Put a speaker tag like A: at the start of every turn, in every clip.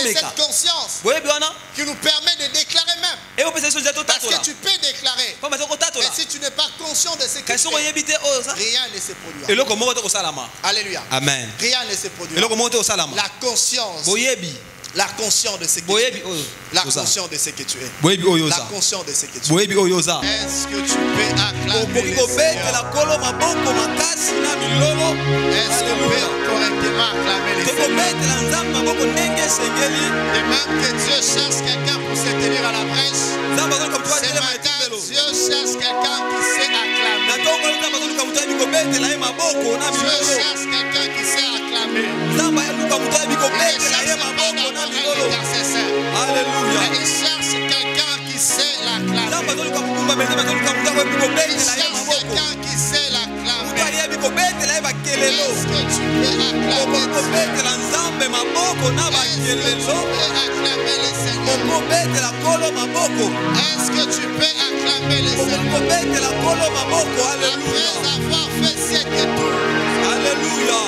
A: Et cette conscience qui nous permet de déclarer même. Parce que tu peux déclarer. Et si tu n'es pas conscient de ce que tu fais, rien ne se produira. Alléluia.
B: Amen.
A: Rien ne se produira. La conscience. La conscience de ce que tu es. La conscience de ce que tu es. La conscience de ce que tu es. Est-ce que tu peux acclamer le Seigneur? Est-ce que tu peux correctement acclamer le Seigneur? Et même que Dieu cherche quelqu'un pour se tenir à la brèche. Ce matin, Dieu cherche quelqu'un qui sait acclamer. Dieu cherche quelqu'un qui sait acclamer.
B: Alléluia.
A: Il cherche quelqu'un qui sait l'acclamer. Il cherche quelqu'un qui sait l'acclamer. Est-ce que tu peux acclamer? Est-ce que tu peux acclamer le Seigneur? Est-ce que tu peux acclamer le Seigneur? Après avoir fait cette tour.
B: Alléluia.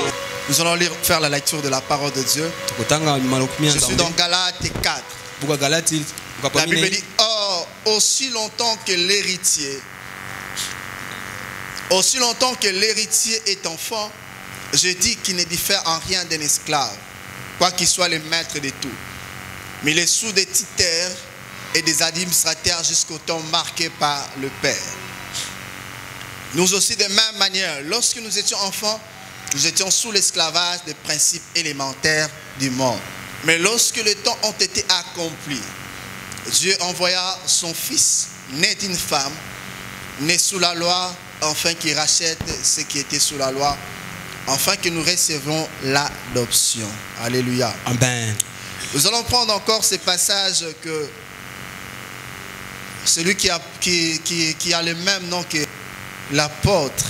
A: Nous allons faire la lecture de la parole de Dieu. Je suis dans Galates 4. La Bible dit, or, aussi longtemps que l'héritier est enfant, je dis qu'il ne diffère en rien d'un esclave, quoi qu'il soit le maître de tout. Mais il est sous des titulaires et des administrateurs jusqu'au temps marqué par le Père. Nous aussi, de même manière, lorsque nous étions enfants, nous étions sous l'esclavage des principes élémentaires du monde. Mais lorsque les temps ont été accomplis, Dieu envoya son Fils, né d'une femme, né sous la loi, afin qu'il rachète ce qui était sous la loi, afin que nous recevions l'adoption. Alléluia.
B: Amen.
A: Nous allons prendre encore ce passage que celui qui a le même nom que l'apôtre.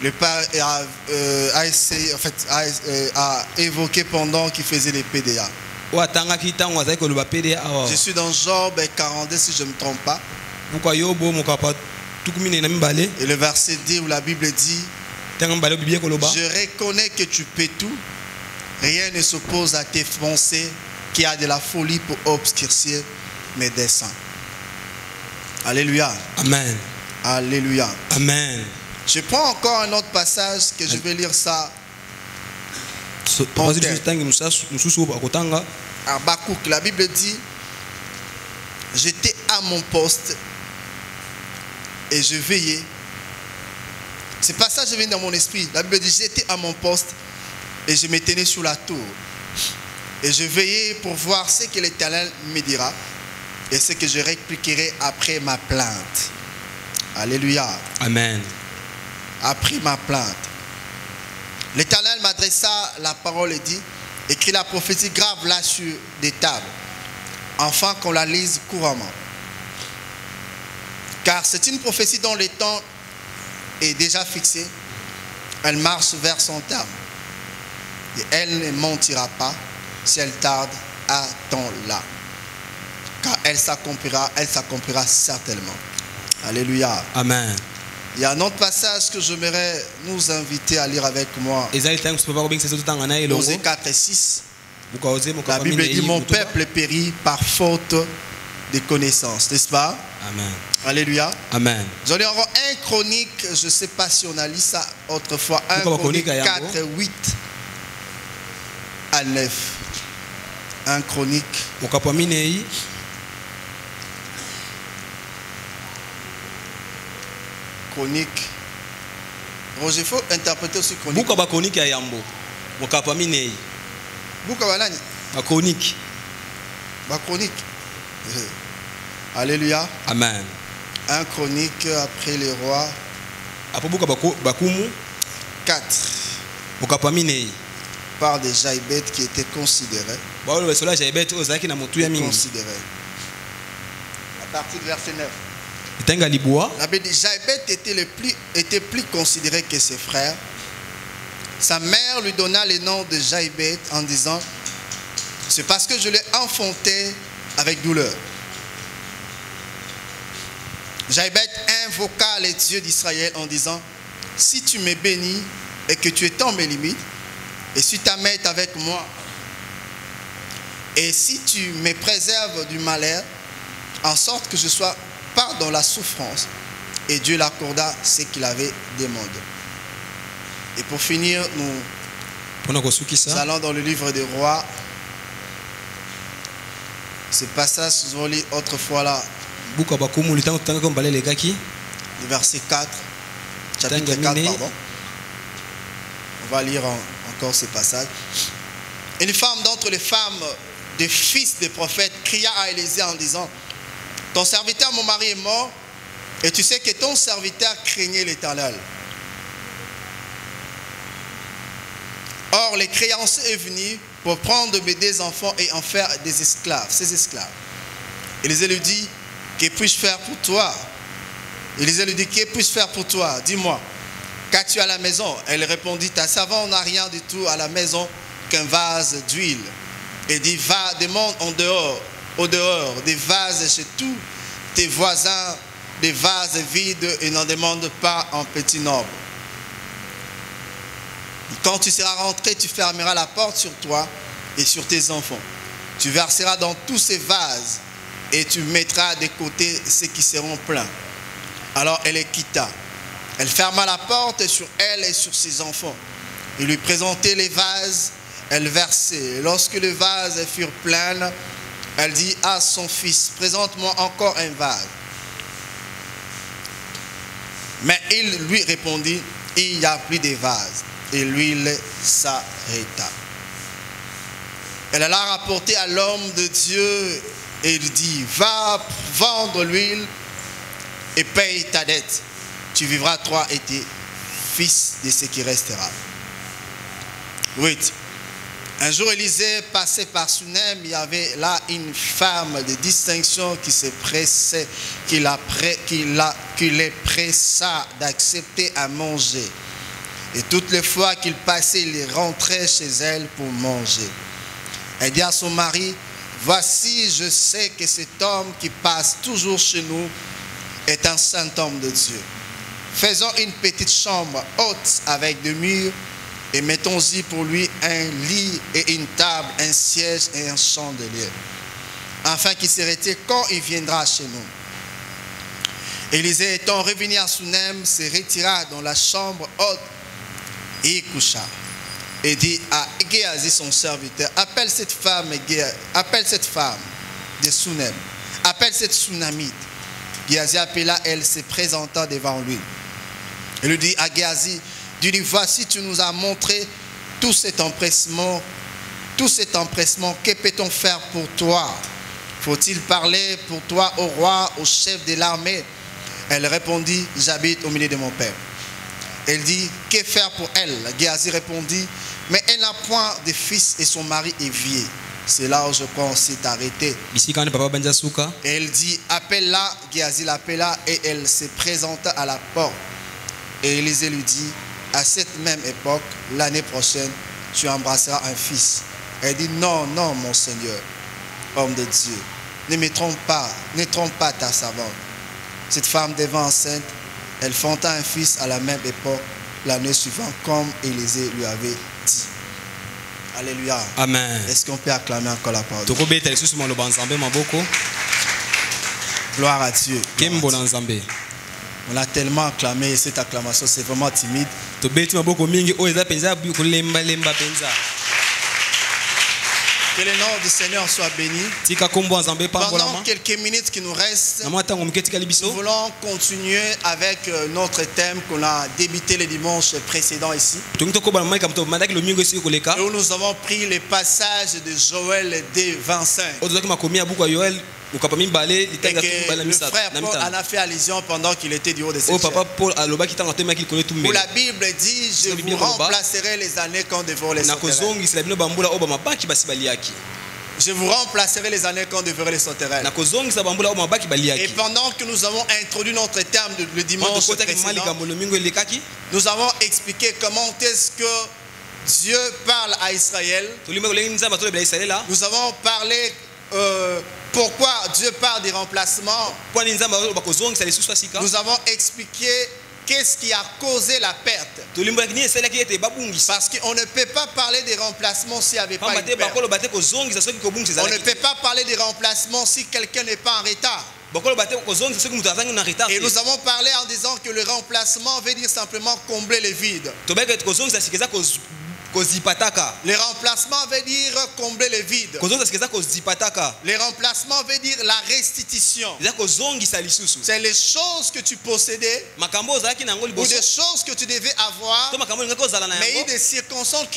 B: Le
A: Père a évoqué pendant qu'il faisait les PDA. Je suis dans Job 42 si je ne me trompe pas. Et le verset dit où la Bible dit, je reconnais que tu peux tout. Rien ne s'oppose à tes pensées qui a de la folie pour obscurcir mes desseins. Alléluia.
B: Amen.
A: Alléluia.
B: Amen.
A: Je prends encore un autre passage que je vais lire ça. Habakkuk, la Bible dit, j'étais à mon poste et je veillais. Ce passage vient dans mon esprit. La Bible dit, j'étais à mon poste et je me tenais sur la tour. Et je veillais pour voir ce que l'Éternel me dira et ce que je répliquerai après ma plainte. Alléluia.
B: Amen.
A: Après ma plainte. L'Éternel m'adressa la parole et dit, écris la prophétie grave là sur des tables, afin qu'on la lise couramment. Car c'est une prophétie dont le temps est déjà fixé. Elle marche vers son terme. Et elle ne mentira pas. Si elle tarde, attends-la. Car elle s'accomplira certainement. Alléluia.
B: Amen.
A: Il y a un autre passage que j'aimerais nous inviter à lire avec moi. Osée 4 et 6. La Bible dit, mon peuple périt par faute de connaissance. N'est-ce pas?
B: Amen.
A: Alléluia.
B: Amen.
A: J'en ai encore un chronique, je ne sais pas si on a lu ça autrefois. 1 Chronique 4, 8 à 9. 1 Chronique. Chronique. Roger, il faut interpréter aussi chronique.
B: Buka ba chronique ya yambo. Mokapa minei.
A: Buka ba nani?
B: Ba chronique.
A: Ba chronique. Alléluia.
B: Amen.
A: 1 Chronique après les rois.
B: Après buka ba kumu
A: 4.
B: Mokapa minei.
A: Par de Jaïbet qui était considéré.
B: Ba le cela Jaïbet ozaki na mutu ya mingi.
A: Considéré. À partir du verset 9.
B: La
A: Bible dit, Jaïbet était plus considéré que ses frères. Sa mère lui donna le nom de Jaïbet en disant, c'est parce que je l'ai enfanté avec douleur. Jaïbet invoqua les dieux d'Israël en disant, si tu me bénis et que tu étends mes limites, et si ta main est avec moi, et si tu me préserves du malheur, en sorte que je sois pas dans la souffrance. Et Dieu l'accorda ce qu'il avait demandé. Et pour finir, nous allons dans le livre des Rois. Ce passage, nous avons lu autrefois là, le verset 4, chapitre 4, pardon. On va lire encore ce passage. Une femme d'entre les femmes des fils des prophètes cria à Élisée en disant: ton serviteur, mon mari, est mort, et tu sais que ton serviteur craignait l'Éternel. Or, les créanciers est venu pour prendre mes deux enfants et en faire des esclaves, ses esclaves. Élisée lui dit: que puis-je faire pour toi? Élisée lui dit: que puis-je faire pour toi? Dis-moi, qu'as-tu à la maison? Elle répondit: ta servante n'a rien du tout à la maison qu'un vase d'huile. Et dit: va, demande au dehors des vases chez tous tes voisins, des vases vides, et n'en demande pas en petit nombre. Quand tu seras rentré, tu fermeras la porte sur toi et sur tes enfants. Tu verseras dans tous ces vases et tu mettras de côté ceux qui seront pleins. Alors elle les quitta. Elle ferma la porte sur elle et sur ses enfants. Il lui présentait les vases, elle versait. Et lorsque les vases furent pleins, elle dit à son fils: présente-moi encore un vase. Mais il lui répondit: il n'y a plus de vase. Et l'huile s'arrêta. Elle alla rapporter à l'homme de Dieu et il dit: va vendre l'huile et paye ta dette. Tu vivras toi et tes fils de ce qui restera. 8. Un jour, Élisée passait par Sunem. Il y avait là une femme de distinction qui se pressait, qui les pressa d'accepter à manger. Et toutes les fois qu'il passait, il rentrait chez elle pour manger. Elle dit à son mari: voici, je sais que cet homme qui passe toujours chez nous est un saint homme de Dieu. Faisons une petite chambre haute avec des murs et mettons-y pour lui un lit et une table, un siège et un chandelier, afin qu'il se retire quand il viendra chez nous. Élisée étant revenu à Sunem, se retira dans la chambre haute et y coucha. Et dit à Géasi son serviteur: appelle cette femme de Sunem, appelle cette Sunamite. Géasi appela, elle se présenta devant lui. Il lui dit à Géasi: dis-lui, voici, tu nous as montré tout cet empressement, que peut-on faire pour toi? Faut-il parler pour toi au roi, au chef de l'armée? Elle répondit: j'habite au milieu de mon père. Elle dit: que faire pour elle? Géasi répondit: mais elle n'a point de fils et son mari est vieux. C'est là où je crois qu'on s'est arrêté. Et elle dit: appelle-la. Géasi l'appela et elle se présenta à la porte. Et Élisée lui dit: à cette même époque, l'année prochaine, tu embrasseras un fils. Elle dit: non, non, mon Seigneur, homme de Dieu, ne trompe pas ta servante. Cette femme devint enceinte, elle fonta un fils à la même époque, l'année suivante, comme Élisée lui avait dit. Alléluia.
B: Amen.
A: Est-ce qu'on peut acclamer encore la parole? Gloire à Dieu. On a tellement acclamé, cette acclamation, c'est vraiment timide. Que le nom du Seigneur soit béni. Pendant quelques minutes qui nous restent, nous voulons continuer avec notre thème qu'on a débuté le dimanche précédent ici. Et où nous avons pris les passages de Joël 2:25. Et que le frère Paul en a fait allusion pendant qu'il était du haut de cette chair. Où la Bible dit: je vous remplacerai les années quand devant les sauterelles. Je vous remplacerai les années quand devant les sauterelles. Et pendant que nous avons introduit notre terme le dimanche précédent, nous avons expliqué comment est-ce que Dieu parle à Israël. Nous avons parlé pourquoi Dieu parle des remplacements. Nous avons expliqué qu'est-ce qui a causé la perte.
B: tolimbolaki nini esalaki ete babungisa
A: Parce qu'on ne peut pas parler des remplacements s'il n'y avait pas
B: pamba
A: une
B: te
A: perte.
B: bakoloba te kozongisa soki kobungisa
A: On ne
B: ezalaki
A: peut pas parler des remplacements si quelqu'un n'est pas en retard.
B: bakoloba te kozongisa soki moto azangi na retard
A: Et
B: te.
A: nous avons parlé en disant que le remplacement veut dire simplement combler le vide.
B: tobayaki ete kozongisa sika eza kozipataka
A: Le remplacement veut dire combler le vide.
B: kozongisa sika eza kozipataka
A: Le remplacement veut dire la restitution.
B: eza kozongisa lisusu
A: C'est les choses que tu possédais
B: makambo ozalaki na yango
A: ou
B: liboso
A: des choses que tu devais avoir,
B: to makambo olingaki ozala na
A: mais il y a
B: yango
A: des circonstances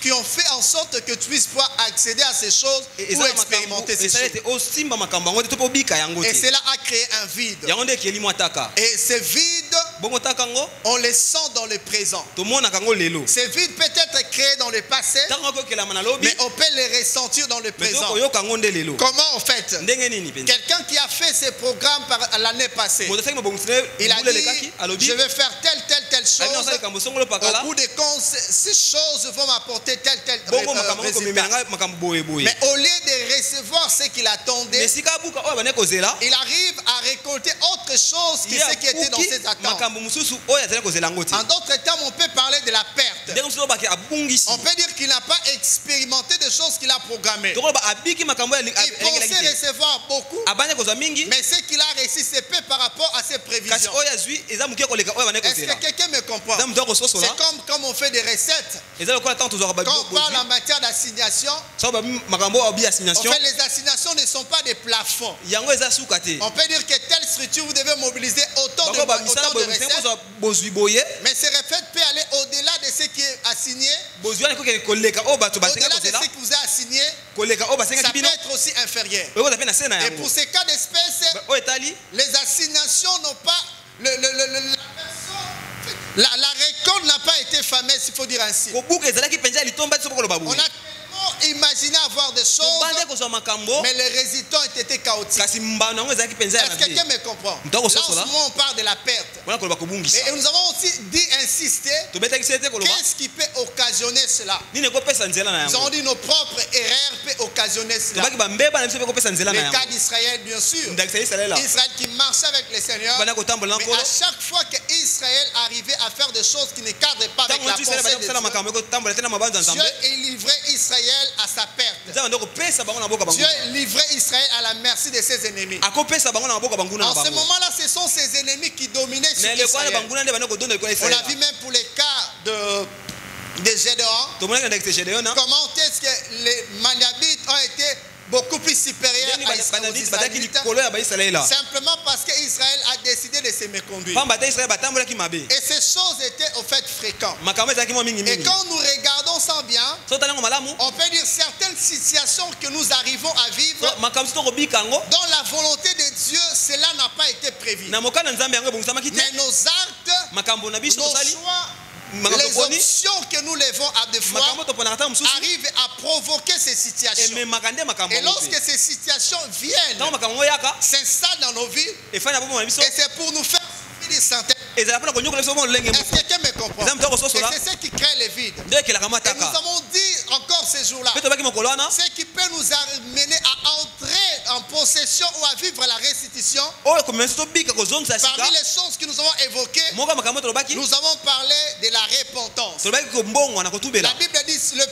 A: qui ont fait en sorte que tu puisses pouvoir accéder à ces choses ou expérimenter ces
B: esala
A: choses.
B: ete osimba makambo yango te to mpo obika yango
A: Et
B: te
A: cela a créé un vide.
B: yango nde ekeli mwa taka
A: Et ce vide,
B: bongo taka yango
A: on le sent dans le présent.
B: tomonaka yango lelo
A: Ce vide peut être créé dans le passé,
B: ntango akokelama na lobi
A: mais on peut le ressentir dans le
B: mais
A: présent.
B: tokoyoka yango nde lelo
A: Comment en fait?
B: ndenge nini mpenza
A: Quelqu'un qui a fait ses programmes l'année passée,
B: moto asalaki mabongisi ne
A: il a
B: mbula
A: dit,
B: elekaki alobi
A: je vais faire telle chose.
B: alina osala likambo songolo pakala
A: Au bout de compte, ces choses vont m'apporter tel
B: bongo makambo yango komemela
A: résultat.
B: ngai makambo boye boye
A: Mais au lieu de recevoir ce qu'il
B: mais
A: attendait,
B: esika abuka oyo abandaki kozela
A: il arrive à récolter autre chose que ce qui était dans
B: abuki
A: ses attentes.
B: makambo mosusu oyo azali kozela yango te
A: En d'autres termes, on peut parler de la perte.
B: ndenge mosusu obaki abungisi
A: On peut dire qu'il n'a pas expérimenté des choses qu'il a programmées.
B: tokoloba abiki makambo oyo
A: Il
B: elengelaki
A: pensait
B: te
A: recevoir beaucoup,
B: abandaki kozwa mingi
A: mais ce qu'il a reçu, c'est peu par rapport à ses
B: kasi
A: prévisions.
B: oyo azwi eza moke koleka oyo abandaki
A: Est-ce
B: kozela
A: que quelqu'un me comprend?
B: eza moto akososola
A: C'est comme on fait des recettes.
B: eza lokola ntango tozwaka
A: Quand on parle en
B: babozwi
A: matière d'assignation,
B: so babi makambo oyo abi
A: en
B: assignation
A: fait, les assignations ne sont pas des plafonds.
B: yango eza suka te
A: On peut dire que telle structure, vous devez mobiliser autant de,
B: bango bamisala
A: autant de
B: boye
A: recettes,
B: kozwa bozwi boye
A: mais ces recettes peuvent aller au-delà de ce qui est assigné,
B: bozwi wana ekokende koleka oyo bato basenga
A: au-delà de
B: kozela
A: ce qui vous est assigné,
B: koleka oyo
A: ça
B: basengaki
A: peut
B: bino
A: être aussi inférieur.
B: oyokoza mpe na se na
A: Et
B: yango
A: pour ces cas d'espèce,
B: oyo etali
A: les assignations n'ont pas, la récolte n'a pas été fameuse, il faut dire ainsi.
B: kobuka ezalaki mpenza ya litomba ti soko koloba
A: On
B: boye
A: a tellement imaginé avoir des choses,
B: tobande kozwa makambo
A: mais les résultats ont été chaotiques.
B: kasi mbano yango ezalaki mpenza ya
A: Est-ce que quelqu'un
B: mabe
A: me comprend?
B: Ntango
A: Là, en
B: sosola.
A: ce moment, on parle de la perte.
B: wana koloba kobungisa
A: Et nous avons aussi dit, insisté,
B: tobetaki se te koloba
A: qu'est-ce qui peut occasionner cela?
B: nini ekopesa nzela na
A: Nous avons
B: yango
A: dit nos propres erreurs peuvent occasionner cela.
B: tobaki bambeba na biso mpe ekopesa nzela na
A: Le cas
B: yango
A: d'Israël, bien sûr.
B: ndakisa israele
A: Israël qui marchait avec le Seigneur.
B: banda kotambola na
A: Mais
B: nkolo
A: à chaque fois qu'Israël arrivait à faire des choses qui ne cadrent pas avec
B: ntango
A: la
B: motu israele
A: pensée
B: banda
A: de
B: kosala
A: Dieu,
B: makambo ekotambola te na mabanza
A: Dieu
B: nzambe
A: il livrait Israël à sa perte.
B: nzambe nde kopesa bango na boka bango
A: Dieu livrait Israël à la merci de ses ennemis.
B: akopesa bango na maboka banguna na
A: En ce
B: bango
A: moment-là, ce sont ses ennemis qui dominaient sur
B: na eleko wana
A: Israël.
B: banguna nde banda kodonda likola
A: On l'a vu
B: israele
A: même pour les cas de Gédéon.
B: tomonaki ndakisa gedeona
A: Comment est-ce que les Maniabites ont été beaucoup plus supérieurs
B: ndeni
A: aux
B: banadisi bazalaki
A: Israélites?
B: likolo ya baisraela
A: Simplement parce qu'Israël a décidé de se méconduire.
B: pamba te israele batambolaki mabe
A: Et ces choses étaient au fait fréquentes.
B: makambo ezalaki mwa
A: Et
B: mingimingi
A: quand nous regardons ça bien,
B: so talango malamu
A: on peut dire certaines situations que nous arrivons à vivre,
B: so makambo so tokobika yango
A: dans la volonté de Dieu, cela n'a pas été prévu.
B: na mokano nzambe yango ebongisamaki te
A: Mais nos actes,
B: makambo na biso
A: nos
B: tosali
A: choix,
B: makambo
A: les
B: toponi
A: options que nous levons à des fois
B: makambo toponaka ntango mosusu
A: arrivent à provoquer ces situations.
B: ememaka nde makambo
A: Et
B: yango
A: lorsque
B: te
A: ces situations viennent,
B: ntango makambo yango yaka
A: s'installent dans nos vies,
B: efani na bomona biso
A: et c'est pour nous faire souffrir certaines.
B: ezala mpona konyokola biso mwa lolenge
A: Est-ce
B: moko
A: que quelqu'un me comprend?
B: eza moto
A: Et
B: akososola
A: c'est ce qui crée le vide.
B: nde ekelaka
A: Et
B: mataka
A: nous avons dit encore ces jours-là,
B: mpe tobaki mokolo wana
A: ce qui peut nous amener à entrer en possession ou à vivre la restitution.
B: oyo komema biso tobika kozongisa sika
A: Parmi les choses que nous avons évoquées,
B: moko ya makambo tolobaki
A: nous avons parlé de la repentance.
B: tolobaki kombongwa na kotubela
A: La Bible dit, si le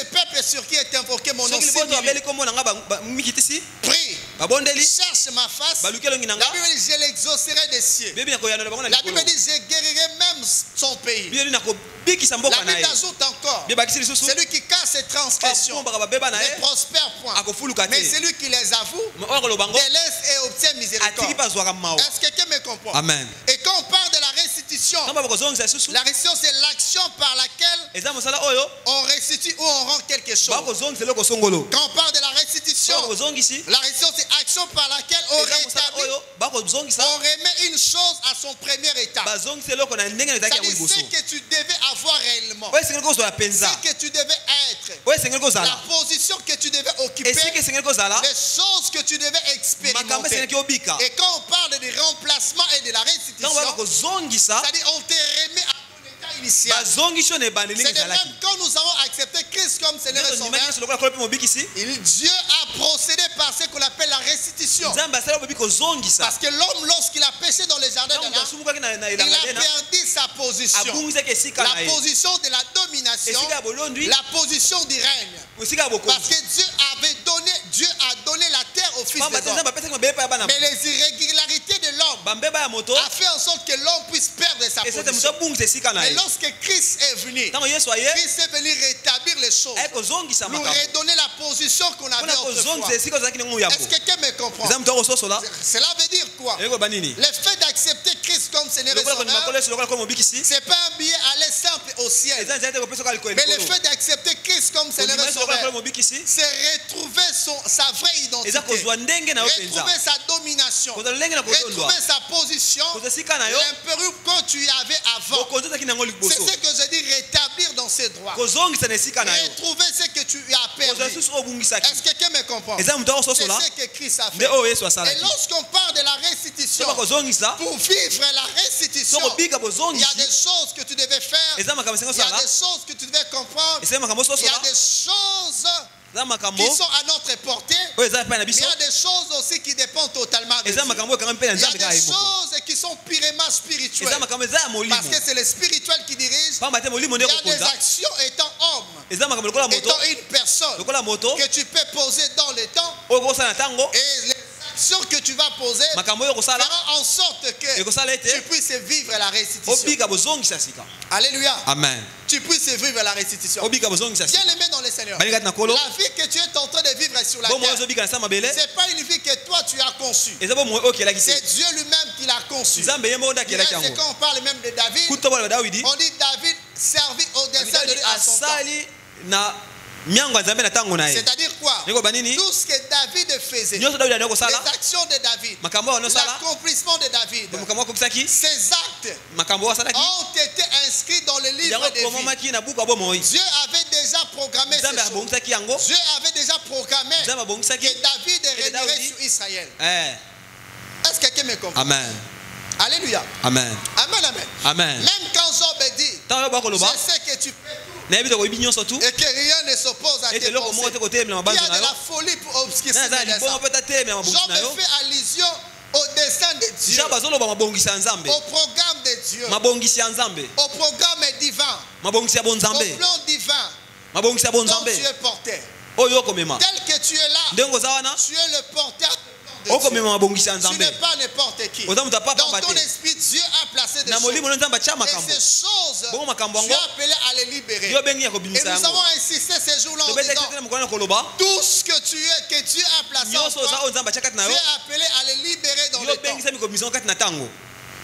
A: peuple sur qui est invoqué mon nom,
B: soki liboso babeli
A: s'humilie,
B: kombo na nga mikitisi
A: prie,
B: babondeli
A: cherche ma face,
B: baluki elongi na
A: la
B: nga
A: Bible dit, je l'exaucerai des cieux.
B: bebi na koyanola bango na
A: La
B: likolo
A: Bible dit, je guérirai même son pays.
B: bibeli na kobikisa
A: La
B: mboka na
A: Bible
B: ye
A: ajoute encore,
B: bebakisi lisusu
A: celui qui casse ses transgressions
B: apombaka babeba na
A: ne
B: ye
A: prospère point.
B: akofuluka te
A: Mais celui qui les avoue,
B: oyo koloba ngo
A: délaisse et obtient
B: atiki
A: miséricorde.
B: mpe azwaka mawa
A: Est-ce que quelqu'un me comprend?
B: amen
A: Et quand on parle de la restitution,
B: ntango baba kozongisa lisusu
A: la restitution c'est l'action par laquelle
B: eza mosala oyo
A: on restitue ou on rend quelque chose.
B: bakozongisa eloko songolo
A: Quand on parle de la restitution,
B: soki kozongisi
A: la restitution c'est action par laquelle on
B: eza mosala
A: rétablit,
B: oyo bakozongisa
A: on remet une chose à son premier état.
B: bazongisa eloko na ndenge na ezalaki yango
A: C'est-à-dire
B: liboso
A: ce que tu devais avoir réellement,
B: oyo esengeli kozala mpenza
A: ce que tu devais être,
B: oyo esengeli
A: la
B: kozala
A: position que tu devais occuper,
B: esika esengeli kozala
A: les choses que tu devais
B: makambo
A: expérimenter.
B: esengeli obika
A: Et quand on parle de remplacement et de la
B: ntango
A: restitution,
B: baba kozongisa
A: c'est-à-dire on te remet à ton état initial.
B: bazongisi oyo na ebandeli
A: C'est de
B: ezalaki
A: même quand nous avons accepté Christ comme Seigneur et Sauveur,
B: ondimaki nyonso lokola kolo mpe mobikisi
A: Dieu a procédé par ce qu'on appelle la restitution.
B: nzambe asala bobi kozongisa
A: Parce que l'homme, lorsqu'il a péché dans le jardin
B: ntango
A: d'Adam,
B: asumukaki na
A: il a
B: elanga dena
A: perdu sa position.
B: abungisaki esika na
A: La
B: ye
A: position de la domination,
B: esika ya bolondwi
A: la position du règne.
B: esika ya
A: Parce
B: bokonzi
A: que Dieu a donné la terre au fils
B: pamba
A: des
B: te
A: hommes.
B: nzambe apesaki mabele pa ya bana
A: Mais les irrégularités de l'homme
B: bambeba ya moto
A: a fait en sorte que l'homme puisse perdre sa
B: esete moto
A: position.
B: abungisa esika na
A: Mais
B: ye
A: lorsque Christ est venu,
B: ntango yesu aye
A: Christ est venu rétablir les choses,
B: aye kozongisa
A: nous
B: makambo
A: redonner la position qu'on avait
B: mpona
A: autrefois.
B: kozongisa esika ozalaki nango yabo
A: Est-ce que quelqu'un me comprend?
B: eza moto akososola
A: Cela veut dire quoi?
B: eyebi koba nini
A: Le fait d'accepter Christ comme Seigneur et
B: lokola kondima
A: Sauveur,
B: kola yesu lokola kola mobikisi
A: c'est pas un billet aller simple au ciel.
B: eza nzela te kopesa oka likolo
A: Mais le fait d'accepter Christ comme Seigneur
B: kondima
A: et
B: yesu lokola kola
A: Sauveur,
B: mobikisi
A: c'est retrouver sa vraie identité.
B: eza kozwa ndenge na yo mpenza
A: Retrouver sa domination.
B: kozwa lolenge na kolondwa
A: Retrouver sa position.
B: kozwa esika na yo
A: L'impérieux que tu avais avant.
B: bokonzi ozalaki nango
A: C'est
B: liboso
A: ce que je dis, rétablir dans ses droits.
B: kozongisa na esika na yo
A: Retrouver ce que tu as
B: kozwa
A: perdu.
B: lisusu oyo obungisaki
A: Est-ce que quelqu'un me comprend?
B: eza moto
A: C'est
B: akososola
A: ce que Christ a
B: nde
A: fait.
B: oyo yesu
A: Et
B: asalaki
A: lorsqu'on parle de la restitution,
B: soba kozongisa
A: pour vivre la restitution,
B: so kobika
A: il y a
B: bozongisi
A: des choses que tu devais faire.
B: eza makambo esengo
A: Il y a
B: osala
A: des choses que tu devais comprendre.
B: esenge makambo
A: Il y a
B: ososola
A: des choses
B: eza makambo
A: qui sont à notre portée.
B: oyo eza epai na
A: Mais
B: biso
A: il y a des choses aussi qui dépendent totalement de
B: eza
A: Dieu.
B: makambo oyo ekangami mpe na
A: Il y a
B: nzambe kaka
A: des
B: ye moko
A: choses qui sont purement spirituelles.
B: eza makambo eza ya
A: Parce
B: molimo
A: que c'est le spirituel qui dirige.
B: pamba te molimo
A: Il
B: nde
A: y a des
B: ekokonza
A: actions étant homme,
B: eza makambo lokola moto
A: étant une personne
B: lokola moto
A: que tu peux poser dans le temps.
B: oyo okosala na ntango
A: Et les actions que tu vas poser
B: makambo oyo okosala
A: feront en sorte que
B: ekosala
A: tu
B: ete
A: puisses vivre la restitution.
B: obika bozongisa sika
A: Alléluia.
B: amen
A: Tu puisses vivre la restitution.
B: obika bozongisa
A: Bien
B: sika
A: aimé dans le Seigneur.
B: balingi kati na kolo
A: La vie que tu es en train de vivre sur la
B: bomoi
A: terre,
B: ozobika na sa mabele
A: c'est pas une vie que toi tu as conçue.
B: eza bomoi oyo okelaki
A: C'est
B: te
A: Dieu lui-même qui l'a conçue.
B: nzambe ye moko nde akelaki
A: C'est
B: yango
A: quand on parle même de David,
B: kutu tobala dawidi
A: on dit David servit au dessein de
B: David
A: Dieu à son temps.
B: asali na miango ya nzambe na ntango na ye
A: C'est-à-dire quoi?
B: ndenge oba nini
A: Tout ce que David faisait,
B: nyonso dawidi aleki
A: les
B: kosala
A: actions de David,
B: makambo oyo anosala
A: l'accomplissement de David,
B: makambo akokisaki
A: ces actes
B: makambo oyo asalaki
A: ont été inscrits dans le livre
B: yango
A: des vies.
B: ekomamaki na buku ya bomoi
A: Dieu avait déjà programmé ces
B: nzambe
A: choses.
B: abongisaki yango
A: Dieu avait déjà programmé
B: nzambe abongisaki
A: que David régnerait
B: David-
A: sur Israël.
B: Eh,
A: Est-ce que quelqu'un me comprend?
B: amen
A: Alléluia.
B: amen
A: Amen, amen.
B: amen
A: Même quand Job dit,
B: ntango yo bakoloba
A: je sais que tu peux tout
B: nayebi te koyebi nyonso tu
A: et que rien ne s'oppose à
B: ete
A: tes
B: eloko moko
A: pensées.
B: te kotelemela
A: Il y
B: mabanzo
A: a
B: na
A: de
B: yo
A: la folie pour obscurcir
B: na eza
A: les
B: libongo
A: desseins.
B: mpe tatelemela mabongisi
A: Job
B: na yo
A: fait allusion au dessein de Dieu,
B: jean bazoloba mabongisi ya nzambe
A: au programme de Dieu,
B: mabongisi ya nzambe
A: au programme divin,
B: mabongisi ya
A: au
B: bonzambe
A: plan divin
B: mabongisi ya
A: dont
B: bonzambe
A: tu es porteur.
B: oyo okomema
A: Tel que tu es là,
B: ndenge oza wana
A: tu es le porteur de Dieu.
B: okomema mabongisi ya
A: Tu
B: nzambe
A: n'es pas n'importe qui.
B: oza moto
A: Dans
B: apapamba
A: ton
B: te
A: esprit, Dieu a placé des
B: na
A: choses.
B: molimo no nzambe atya
A: Et
B: makambo
A: ces choses,
B: bongo makambo
A: tu
B: yango
A: es appelé à les libérer.
B: yo bengi ya
A: Et
B: kobimisa
A: nous
B: yango
A: avons insisté ces jours-là en
B: tobeta
A: disant,
B: ete na mokolo na koloba
A: tout ce que tu es, que Dieu a placé en
B: nyonso oza
A: toi,
B: oyo nzambe atya kati na
A: tu
B: yo
A: es appelé à les libérer dans
B: yo
A: le temps.
B: bengisami kobimisa yango kati na ntango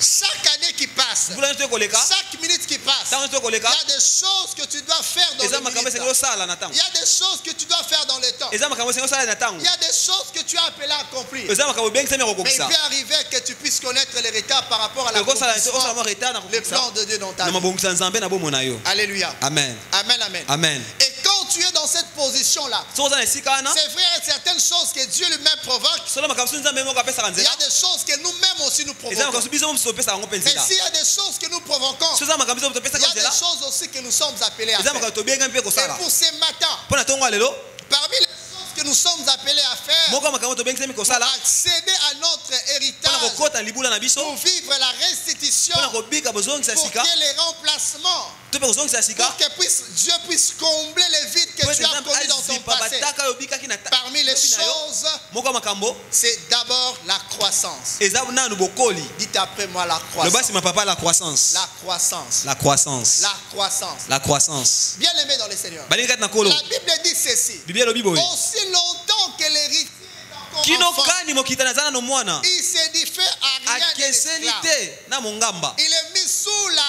A: Chaque année qui passe,
B: mbula nyonso ekoleka
A: chaque minute qui passe,
B: ntango nyonso
A: il
B: ekoleka
A: y a des choses que tu dois faire dans
B: eza
A: le
B: makambo
A: minute.
B: esengeli osala na ntango
A: Il y a des choses que tu dois faire dans le temps.
B: eza makambo esengeli osala na ntango
A: Il y a des choses que tu as appelé à accomplir.
B: eza makambo ebengisami ya
A: Mais il
B: kokokisa
A: peut arriver que tu puisses connaître les retards par rapport à
B: ekosala te osala
A: l'accomplissement,
B: mwa retard na
A: les
B: kokokisa
A: plans de Dieu dans ta
B: na
A: vie.
B: mabongisi ya nzambe na bomoi na yo
A: Alléluia.
B: amen
A: Amen, amen.
B: amen
A: Et quand tu es dans cette position-là,
B: soki oza na esika wana
A: c'est vrai, il y a certaines choses que Dieu lui-même provoque.
B: solo makambo soki nzambe moko apesaka
A: Il y
B: nzela
A: a des choses que nous-mêmes aussi nous
B: eza
A: provoquons.
B: makambo soki biso mosusu topesaka yango mpe
A: Mais
B: nzela
A: s'il y a des choses que nous provoquons,
B: soki eza makambo biso
A: il y
B: topesaka
A: a des
B: nzela
A: choses aussi que nous sommes appelés à
B: eza
A: faire.
B: makambo tobengami mpe
A: Et
B: kosala
A: pour ce matin,
B: mpo na ntongo ya lelo
A: parmi les choses que nous sommes appelés à faire,
B: moko ya makambo tobengisami kosala
A: accéder à notre
B: mpona
A: héritage,
B: kokota na libula na biso
A: pour vivre la restitution,
B: mpona kobika bozongisa
A: pour
B: sika
A: que les remplacements,
B: to mpe kozongisa sika
A: pour que Dieu puisse combler les vides que
B: po ete
A: tu as
B: nzambe
A: commis dans ton
B: azipa
A: passé.
B: bataka oyo obikaki na
A: Parmi les
B: lobi na yo.
A: choses,
B: moko ya makambo
A: c'est d'abord la croissance.
B: eza nanu bokoli
A: Dites après moi la
B: loba
A: croissance.
B: nsima papa la croissance
A: La croissance.
B: la croissance
A: La croissance.
B: la croissance
A: Bien aimé dans le Seigneur.
B: balingi kati na kolo
A: La Bible dit ceci.
B: biblia elobi boye
A: Aussi longtemps que l'héritier est encore
B: kino
A: enfant,
B: kani mokitani aza nano mwana
A: il s'édifie à rien de
B: akeseni
A: l'esclave.
B: te na mongamba
A: Il est mis sous la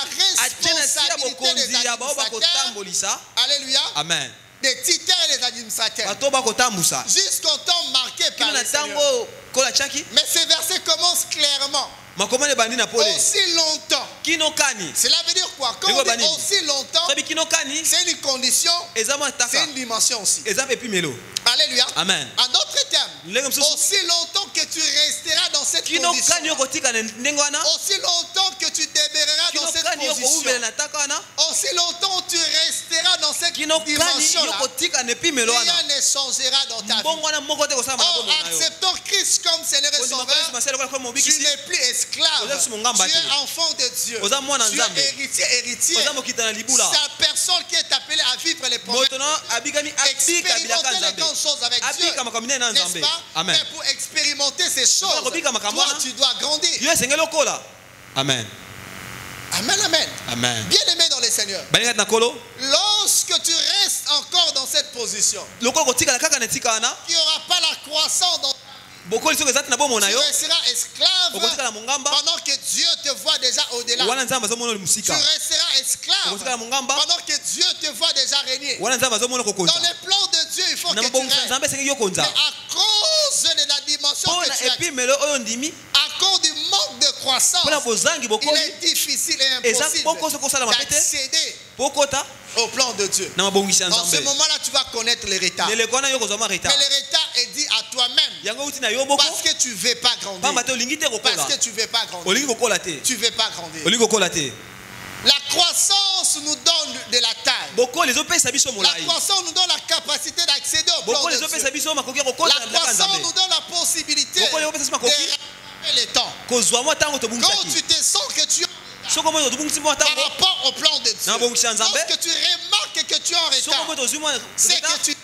B: atie na sila
A: responsabilité des
B: bokonzi ya bao
A: administrateurs.
B: bakotambolisa
A: Alléluia.
B: amen
A: Des titulaires et des administrateurs.
B: bato bakotambusa
A: Jusqu'au temps marqué par
B: kino na
A: le Seigneur.
B: ntango kola tiaki
A: Mais ce verset commence clairement.
B: makomane ebandi na pole
A: Aussi longtemps.
B: kino kani
A: Cela veut dire quoi? Quand
B: Ego
A: on dit
B: banini.
A: aussi longtemps,
B: sabi kino kani
A: c'est une condition,
B: eza mwa
A: c'est
B: taka
A: une dimension aussi.
B: eza mpe epimelo
A: Alléluia.
B: amen
A: En d'autres termes,
B: ndenge mosusu
A: aussi longtemps que tu resteras dans cette
B: kino kani
A: condition,
B: okotika na ndenge wana
A: aussi longtemps que tu demereras
B: kino
A: dans cette
B: kani
A: position,
B: okoumela na taka wana
A: aussi longtemps tu resteras dans cette
B: kino kani
A: dimension-là,
B: yoko tika ne pimelo wana
A: rien ne changera dans ta vie.
B: mbongo wana moko te kosala
A: Oh,
B: makambo na yo
A: acceptons Christ comme Seigneur et
B: kondima Yesu
A: Sauveur.
B: Masiya lokola
A: Tu
B: mobikisi
A: n'es plus esclave.
B: Oza susu mongamba
A: Tu
B: te.
A: es enfant de Dieu.
B: Oza mwana
A: Tu
B: Nzambe.
A: es héritier.
B: oza mokita na libula
A: C'est la personne qui est appelée à vivre les promesses.
B: moto na abikani abika bilaka
A: Expérimenter les
B: nzambe
A: grandes choses avec Dieu.
B: abika makambo minene na
A: N'est-ce
B: nzambe
A: pas?
B: amen
A: Mais pour expérimenter ces choses,
B: kobika makambo
A: toi,
B: wana,
A: tu dois grandir.
B: yo esengeli okola amen
A: Amen, amen.
B: amen
A: Bien aimé dans le Seigneur.
B: balingati na kolo
A: Lorsque tu restes encore dans cette position,
B: lokola kotikala kaka na etika wana
A: il n'y aura pas la croissance dans
B: bokoli soki ezati na bomo na
A: tu
B: yo
A: resteras esclave
B: okotikala mongamba
A: pendant que Dieu te voit déjà au-delà.
B: wana nzambe azomona oli
A: Tu
B: mosika
A: resteras esclave
B: okotikala mongamba
A: pendant que Dieu te voit déjà régner.
B: wana nzambe azomona
A: Dans
B: kokonza
A: les plans de Dieu, il faut
B: na
A: que tu
B: mabongisa
A: restes.
B: nzambe esengi yo
A: Mais
B: konza
A: à cause de la dimension
B: mpo
A: que
B: na
A: tu as,
B: epimelo oyo ndimi
A: à cause du manque de croissance,
B: mpo na bozangi
A: il
B: bokoli
A: est difficile et
B: eza
A: impossible
B: boko soki osala mabe te
A: d'accéder
B: po okota
A: au plan de Dieu.
B: na mabongisi ya
A: En ce
B: nzambe
A: moment-là, tu vas connaître les retards.
B: leleko wana yo kozwa ma retard
A: Mais le retard est dit à toi-même
B: yango euti na yo moko
A: parce que tu ne veux pas grandir.
B: pamba te olingi te
A: Parce
B: kokola
A: que tu ne veux pas grandir.
B: olingi kokola te
A: Tu ne veux pas grandir.
B: olingi kokola te
A: La croissance nous donne de la taille.
B: bokoli ezopesa biso
A: La
B: molai
A: croissance nous donne la capacité d'accéder au plan
B: bokoli
A: de
B: ezopesa
A: Dieu.
B: biso makoki ya kokota
A: La
B: na bilaka ya
A: croissance
B: nzambe
A: nous donne la possibilité de
B: bokoli ezopesa biso makoki
A: rattraper le temps.
B: kozwa mwa ntango
A: Quand
B: tobungisaki
A: tu te sens que tu es
B: soko moi tobungisi mwa
A: par
B: ntango
A: rapport au plan de Dieu,
B: na mabongisi ya nzambe
A: lorsque tu remarques que tu es en
B: soko moi
A: retard,
B: tozwi mwa
A: c'est
B: retard
A: que tu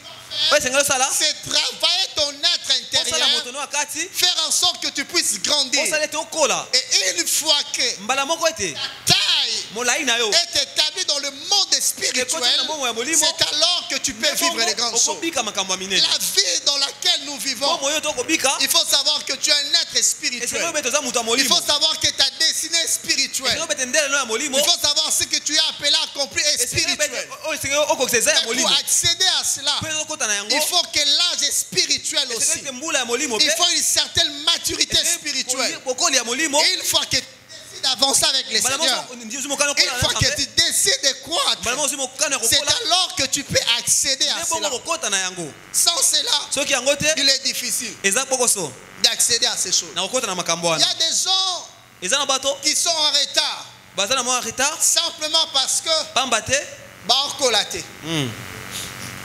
B: oyo esengeli osala
A: c'est travailler ton être
B: osala
A: intérieur,
B: moto no ya kati
A: faire en sorte que tu puisses grandir.
B: osala ete okola
A: Et une fois que
B: mbala moko ete
A: taille
B: molai na yo
A: est établie dans le monde spirituel,
B: ekoti na mbongo ya molimo
A: c'est alors que tu peux vivre les grandes choses.
B: okobika makambo ya minene
A: La vie dans laquelle nous vivons,
B: mbongo oyo tokobika
A: il faut savoir que tu es un être
B: esengeli
A: spirituel.
B: oyo bete oza moto ya
A: Il
B: molimo
A: faut savoir que ta destinée est spirituelle.
B: esengeli bete ndelelo ya molimo
A: Il faut savoir ce que tu es appelé à accomplir est
B: esengeli bete
A: spirituel.
B: oyo esengeli okokisa eza ya
A: Mais
B: molimo
A: pour accéder à cela,
B: mpo ezokota na yango
A: il faut que l'âge est spirituel aussi.
B: esengeli te mbula ya molimo
A: Il
B: mpe
A: faut une certaine maturité spirituelle.
B: bokoli ya molimo
A: Et une fois que tu décides d'avancer avec le
B: mbala
A: Seigneur,
B: moko ozwi mokano
A: une fois
B: okola
A: que
B: na
A: tu
B: nzambe
A: décides de croître,
B: mbala moko ozwi mokano ya
A: c'est
B: kokola
A: alors que tu peux accéder à
B: nde
A: cela.
B: bongo kokota na yango
A: Sans cela,
B: soki yango te
A: il est difficile
B: eza bokoso
A: d'accéder à ces choses.
B: na kokota na makambo
A: Il y
B: wana
A: a des gens
B: eza na bato
A: qui sont en retard
B: baza na mwa retard
A: simplement parce que
B: pamba te
A: baokolaté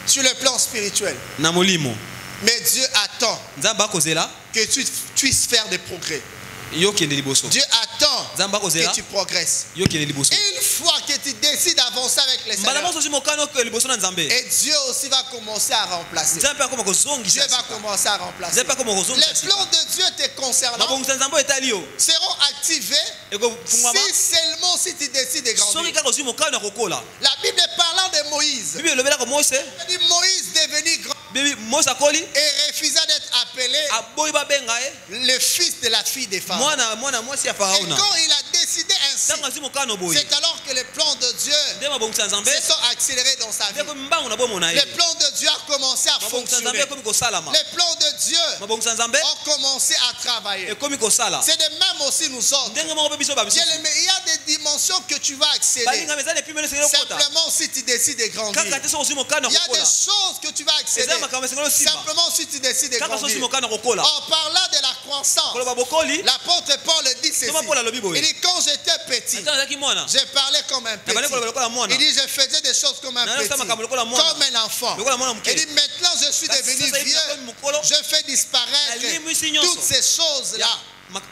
A: sur le plan spirituel.
B: na molimo
A: Mais Dieu attend
B: nzambe akozela
A: que tu puisses faire des progrès.
B: yo kende liboso
A: Dieu attend
B: nzambe
A: que
B: akozela
A: tu progresses.
B: yo kende liboso
A: Une fois que tu décides d'avancer avec le
B: mbala
A: Seigneur,
B: moso ozwi mokano okende liboso na nzambe
A: et Dieu aussi va commencer à remplacer.
B: nzambe mpe akoma
A: Dieu
B: kozongisa
A: va commencer à remplacer.
B: nzambe mpe akoma
A: Les
B: kozongisa sika
A: plans de Dieu te concernant
B: mabongisa nzambe oyo etali yo
A: seront activés
B: ekofungwama
A: si seulement si tu décides de
B: soki
A: grandir.
B: kaka ozwi mokano ya kokola
A: La Bible parlant de Moïse,
B: bibi elobelaka mose
A: dit Moïse devenu grand
B: bibi mose akoli
A: et refusa d'être appelé
B: aboyi babenga ye
A: le fils de la fille des Pharaons.
B: mwana mwasi ya
A: Et
B: faraona
A: quand il a décidé ainsi,
B: ntango azwi mokano boye
A: c'est alors que les plans de Dieu
B: nde mabongisa ya nzambe
A: se sont accélérés dans sa vie.
B: nde ekomi mbangu na bomo na ye
A: Les plans de Dieu ont commencé à
B: mabongisa ya nzambe
A: fonctionner.
B: ekomi kosalama
A: Les plans de Dieu
B: mabongisa ya nzambe
A: ont commencé à travailler.
B: ekomi kosala
A: C'est de même aussi nous autres.
B: ndenge moko mpe biso bamisusu
A: Bien-aimé, il y a des dimensions que tu vas accéder.
B: balingami eza na epimelo esengeli okota
A: Simplement si tu décides de grandir.
B: kaka te soki ozwi mokano
A: Il y
B: ya
A: a des
B: kokola
A: choses que tu vas accéder.
B: eza makambo esengeli osimba
A: Simplement si tu décides de
B: kaka soki ozwi
A: grandir.
B: mokano ya kokola
A: En parlant de la croissance,
B: koloba bokoli
A: l'apôtre Paul dit ceci.
B: toma Paul alobi
A: Il
B: boye
A: dit quand j'étais petit,
B: ntango azalaki mwana
A: j'ai parlé comme un
B: na bale koloba
A: petit.
B: lokola mwana
A: Il dit je faisais des choses comme un
B: Na
A: petit,
B: yosala makambo lokola mwana.
A: comme un enfant.
B: lokola mwana moke
A: Il dit maintenant je suis
B: Kasi
A: devenu
B: sasa hivi
A: vieux,
B: nakomi mokolo
A: je fais disparaître
B: nalimwisi nyonso
A: toutes ces choses-là.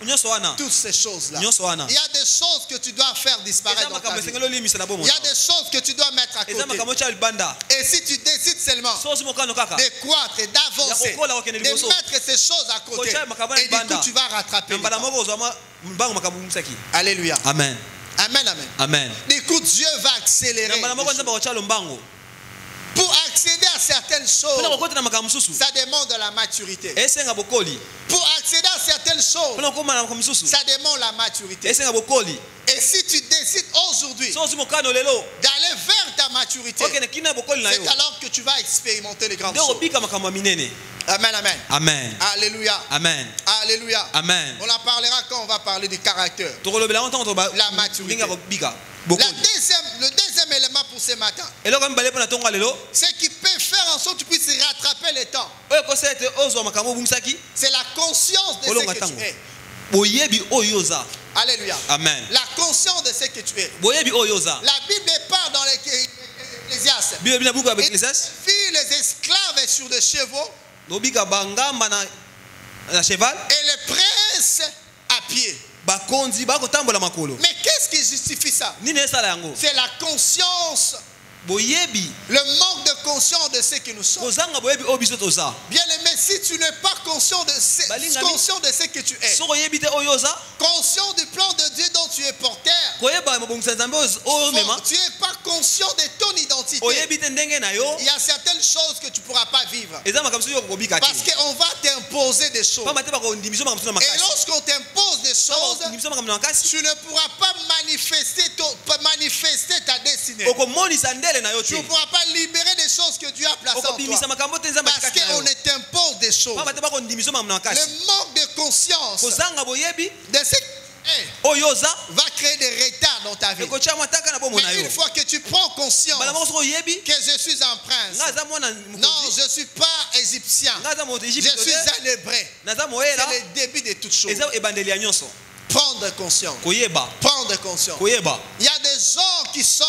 B: nyonso wana
A: Toutes ces choses-là.
B: nyonso wana
A: Il y a des choses que tu dois faire disparaître
B: eza
A: dans ta
B: makambo
A: vie.
B: esengeli olimisa na bomo
A: Il y a des choses que tu dois mettre à
B: eza
A: côté.
B: makambo otya libanda
A: Et si tu décides seulement
B: so ozwi mokano kaka
A: de croître et d'avancer,
B: Ya kokola wakende
A: de
B: liboso.
A: mettre ces choses à côté,
B: Kocha makambo na
A: et du coup
B: libanda.
A: tu vas rattraper.
B: na mbala
A: le temps.
B: moko ozwa mbango makambo omisaki
A: Alléluia.
B: amen
A: Amen, amen.
B: amen
A: Écoute, Dieu va
B: na
A: accélérer.
B: mbala moko
A: les
B: nzambe akotya lombango
A: Pour accéder à certaines
B: mpona
A: choses,
B: kokota na makambo mosusu
A: ça demande de la maturité.
B: esenga bokoli
A: Pour accéder à certaines choses,
B: mpona kokoma na makambo mosusu
A: ça demande la maturité.
B: esenga bokoli
A: Et si tu décides aujourd'hui
B: so ozwi mokano lelo
A: d'aller vers ta maturité,
B: okende kina ya bokoli na yo
A: c'est alors que tu vas expérimenter les grandes
B: nde
A: choses.
B: okobika makambo ya minene
A: Amen, amen.
B: amen
A: Alléluia.
B: amen
A: Alléluia.
B: amen
A: On en parlera quand on va parler du caractère.
B: tokolobela ngo ntango
A: La maturité.
B: ndenge ya kobika
A: Le
B: bokoli
A: deuxième élément pour ce matin,
B: eloko ya mibale mpo na ntongo ya lelo
A: c'est qui peut faire en sorte que tu puisses rattraper le temps.
B: oyo ekosa ete ozwa makambo obungisaki
A: C'est la conscience de ce
B: olonga
A: que
B: ntango
A: tu es.
B: boyebi oyo oza
A: Alléluia.
B: amen
A: La conscience de ce que tu es.
B: boyebi oyo oza
A: La Bible parle dans l'Ecclésiaste.
B: Bible bina buku avec
A: Il
B: Ecclésiaste.
A: vit les esclaves sur des chevaux
B: Nobika bangamba na cheval.
A: et les princes à pied.
B: Bakonzi bako tambola makolo.
A: Mais qu'est-ce qui justifie ça?
B: Nini esala yango?
A: C'est la conscience,
B: Boyebi.
A: le manque de conscience de ce que nous sommes.
B: Kozanga boyebi obiso toza.
A: Bien aimé, si tu n'es pas conscient de ce que tu es,
B: Soko yebi te oyoza.
A: conscient du plan de Dieu dont tu es porteur,
B: Koyeba mabongisa nzambe o mema.
A: tu n'es pas conscient de ton identité,
B: Oyebi te ndenge na yo.
A: il y a certaines choses que tu ne pourras pas vivre.
B: Eza makamso yo kobika te.
A: Parce qu'on va t'imposer des choses.
B: Pamba te bako ndimiso makamso na
A: Et
B: makasi.
A: lorsqu'on t'impose des choses,
B: Ndimiso makamso na makasi.
A: tu ne pourras pas manifester ta destinée.
B: Okomonisa ndele na yo
A: Tu
B: te.
A: ne pourras pas libérer des choses que Dieu a placées en
B: Okobimisa
A: toi.
B: makambo te nzambe
A: Parce
B: atikaki na yo.
A: qu'on t'impose des choses.
B: Pamba te bako ndimiso makamso na makasi.
A: Le manque de conscience
B: Kozanga boyebi
A: de ce
B: oyoza.
A: va créer des retards dans ta vie.
B: Ekocha mataka na bomo na
A: Mais
B: yo.
A: une fois que tu prends conscience
B: Bala moko soko yebi.
A: que je suis un prince,
B: Ngaza mwana
A: non,
B: mukonzi.
A: je ne suis pas égyptien,
B: Ngaza moto
A: je
B: Egypte
A: suis
B: te.
A: un hébreu.
B: Naza moela.
A: C'est le début de toutes choses.
B: Eza ebandeli ya nyonso.
A: Prendre conscience.
B: Koyeba.
A: Prendre conscience.
B: Koyeba.
A: Il y a des gens qui sont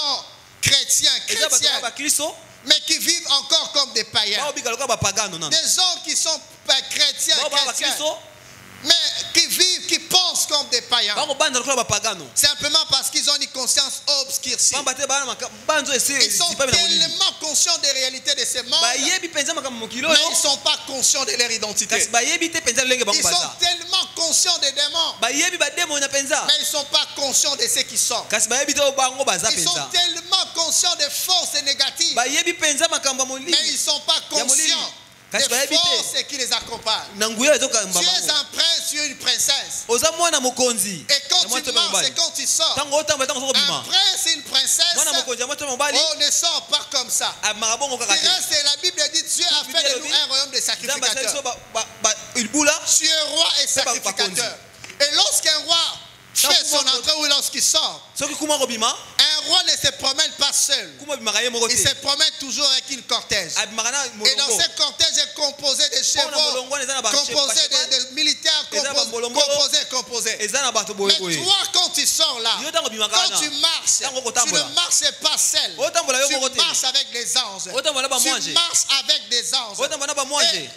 A: chrétiens,
B: Eza bato
A: chrétiens,
B: ba Kristo.
A: mais qui vivent encore comme des païens.
B: Ba obika loka ba pagano nana.
A: Des gens qui sont pas chrétiens,
B: Ba ba
A: chrétiens,
B: Kristo.
A: mais qui vivent, qui pensent comme des païens.
B: Ba ko banda loka ba pagano.
A: Simplement parce qu'ils ont une conscience obscurcie.
B: Pamba te bana banzo ese.
A: Ils sont
B: Sipa na molili.
A: tellement conscients des réalités de ce monde,
B: Ba yebi penza makambo mokilo
A: mais
B: yo.
A: ils ne sont pas conscients de leur identité.
B: Kasi ba yebi te penza lenge bango
A: Ils sont
B: baza.
A: tellement conscients des démons,
B: Ba yebi ba demo na penza.
A: mais ils ne sont pas conscients de ce qu'ils sont.
B: Kasi ba yebi te bango baza
A: Ils sont
B: penza.
A: tellement conscients des forces négatives,
B: Ba yebi penza makambo molili.
A: mais ils ne sont pas
B: Ya molili.
A: conscients
B: Kasi ba
A: des
B: yebi te.
A: forces qui les accompagnent.
B: Na nguya ezoka
A: Tu es
B: mbamba.
A: un prince, tu es une princesse.
B: Oza mwana mokonzi.
A: Et quand tu marches et quand tu sors,
B: Tango otamba tango soko
A: un
B: bima.
A: prince et une princesse,
B: Mwana mokonzi ya moto mobali.
A: on ne sort pas comme ça.
B: Amabongo
A: Tu
B: kaka te.
A: restes, la Bible dit Dieu a fait de nous un royaume de
B: Nzambe asali so
A: sacrificateurs.
B: ba ilbula.
A: Tu es roi et sacrificateur. Et lorsqu'un roi fait son entrée ou lorsqu'il sort,
B: Soki kuma kobima.
A: un roi ne se promène pas seul.
B: Kuma bimaka ye moko
A: Il
B: te.
A: se promène toujours avec une cortège.
B: Abimaka na
A: Et dans
B: molongo.
A: ce cortège est composé de
B: Mpona
A: chevaux,
B: molongo eza na ba
A: composé de militaires,
B: Eza ba molongo.
A: composé.
B: Eza na bato boye
A: Mais
B: boye.
A: toi, quand tu sors là,
B: Yo tango bimaka
A: quand
B: na.
A: tu marches,
B: Tango
A: tu
B: kotambola.
A: ne marches pas seul.
B: Otambola yo moko
A: Tu
B: te.
A: marches avec des anges.
B: Otambola ba
A: Tu
B: mwanje.
A: marches avec des anges.
B: Otambola ba mwanje.
A: Et-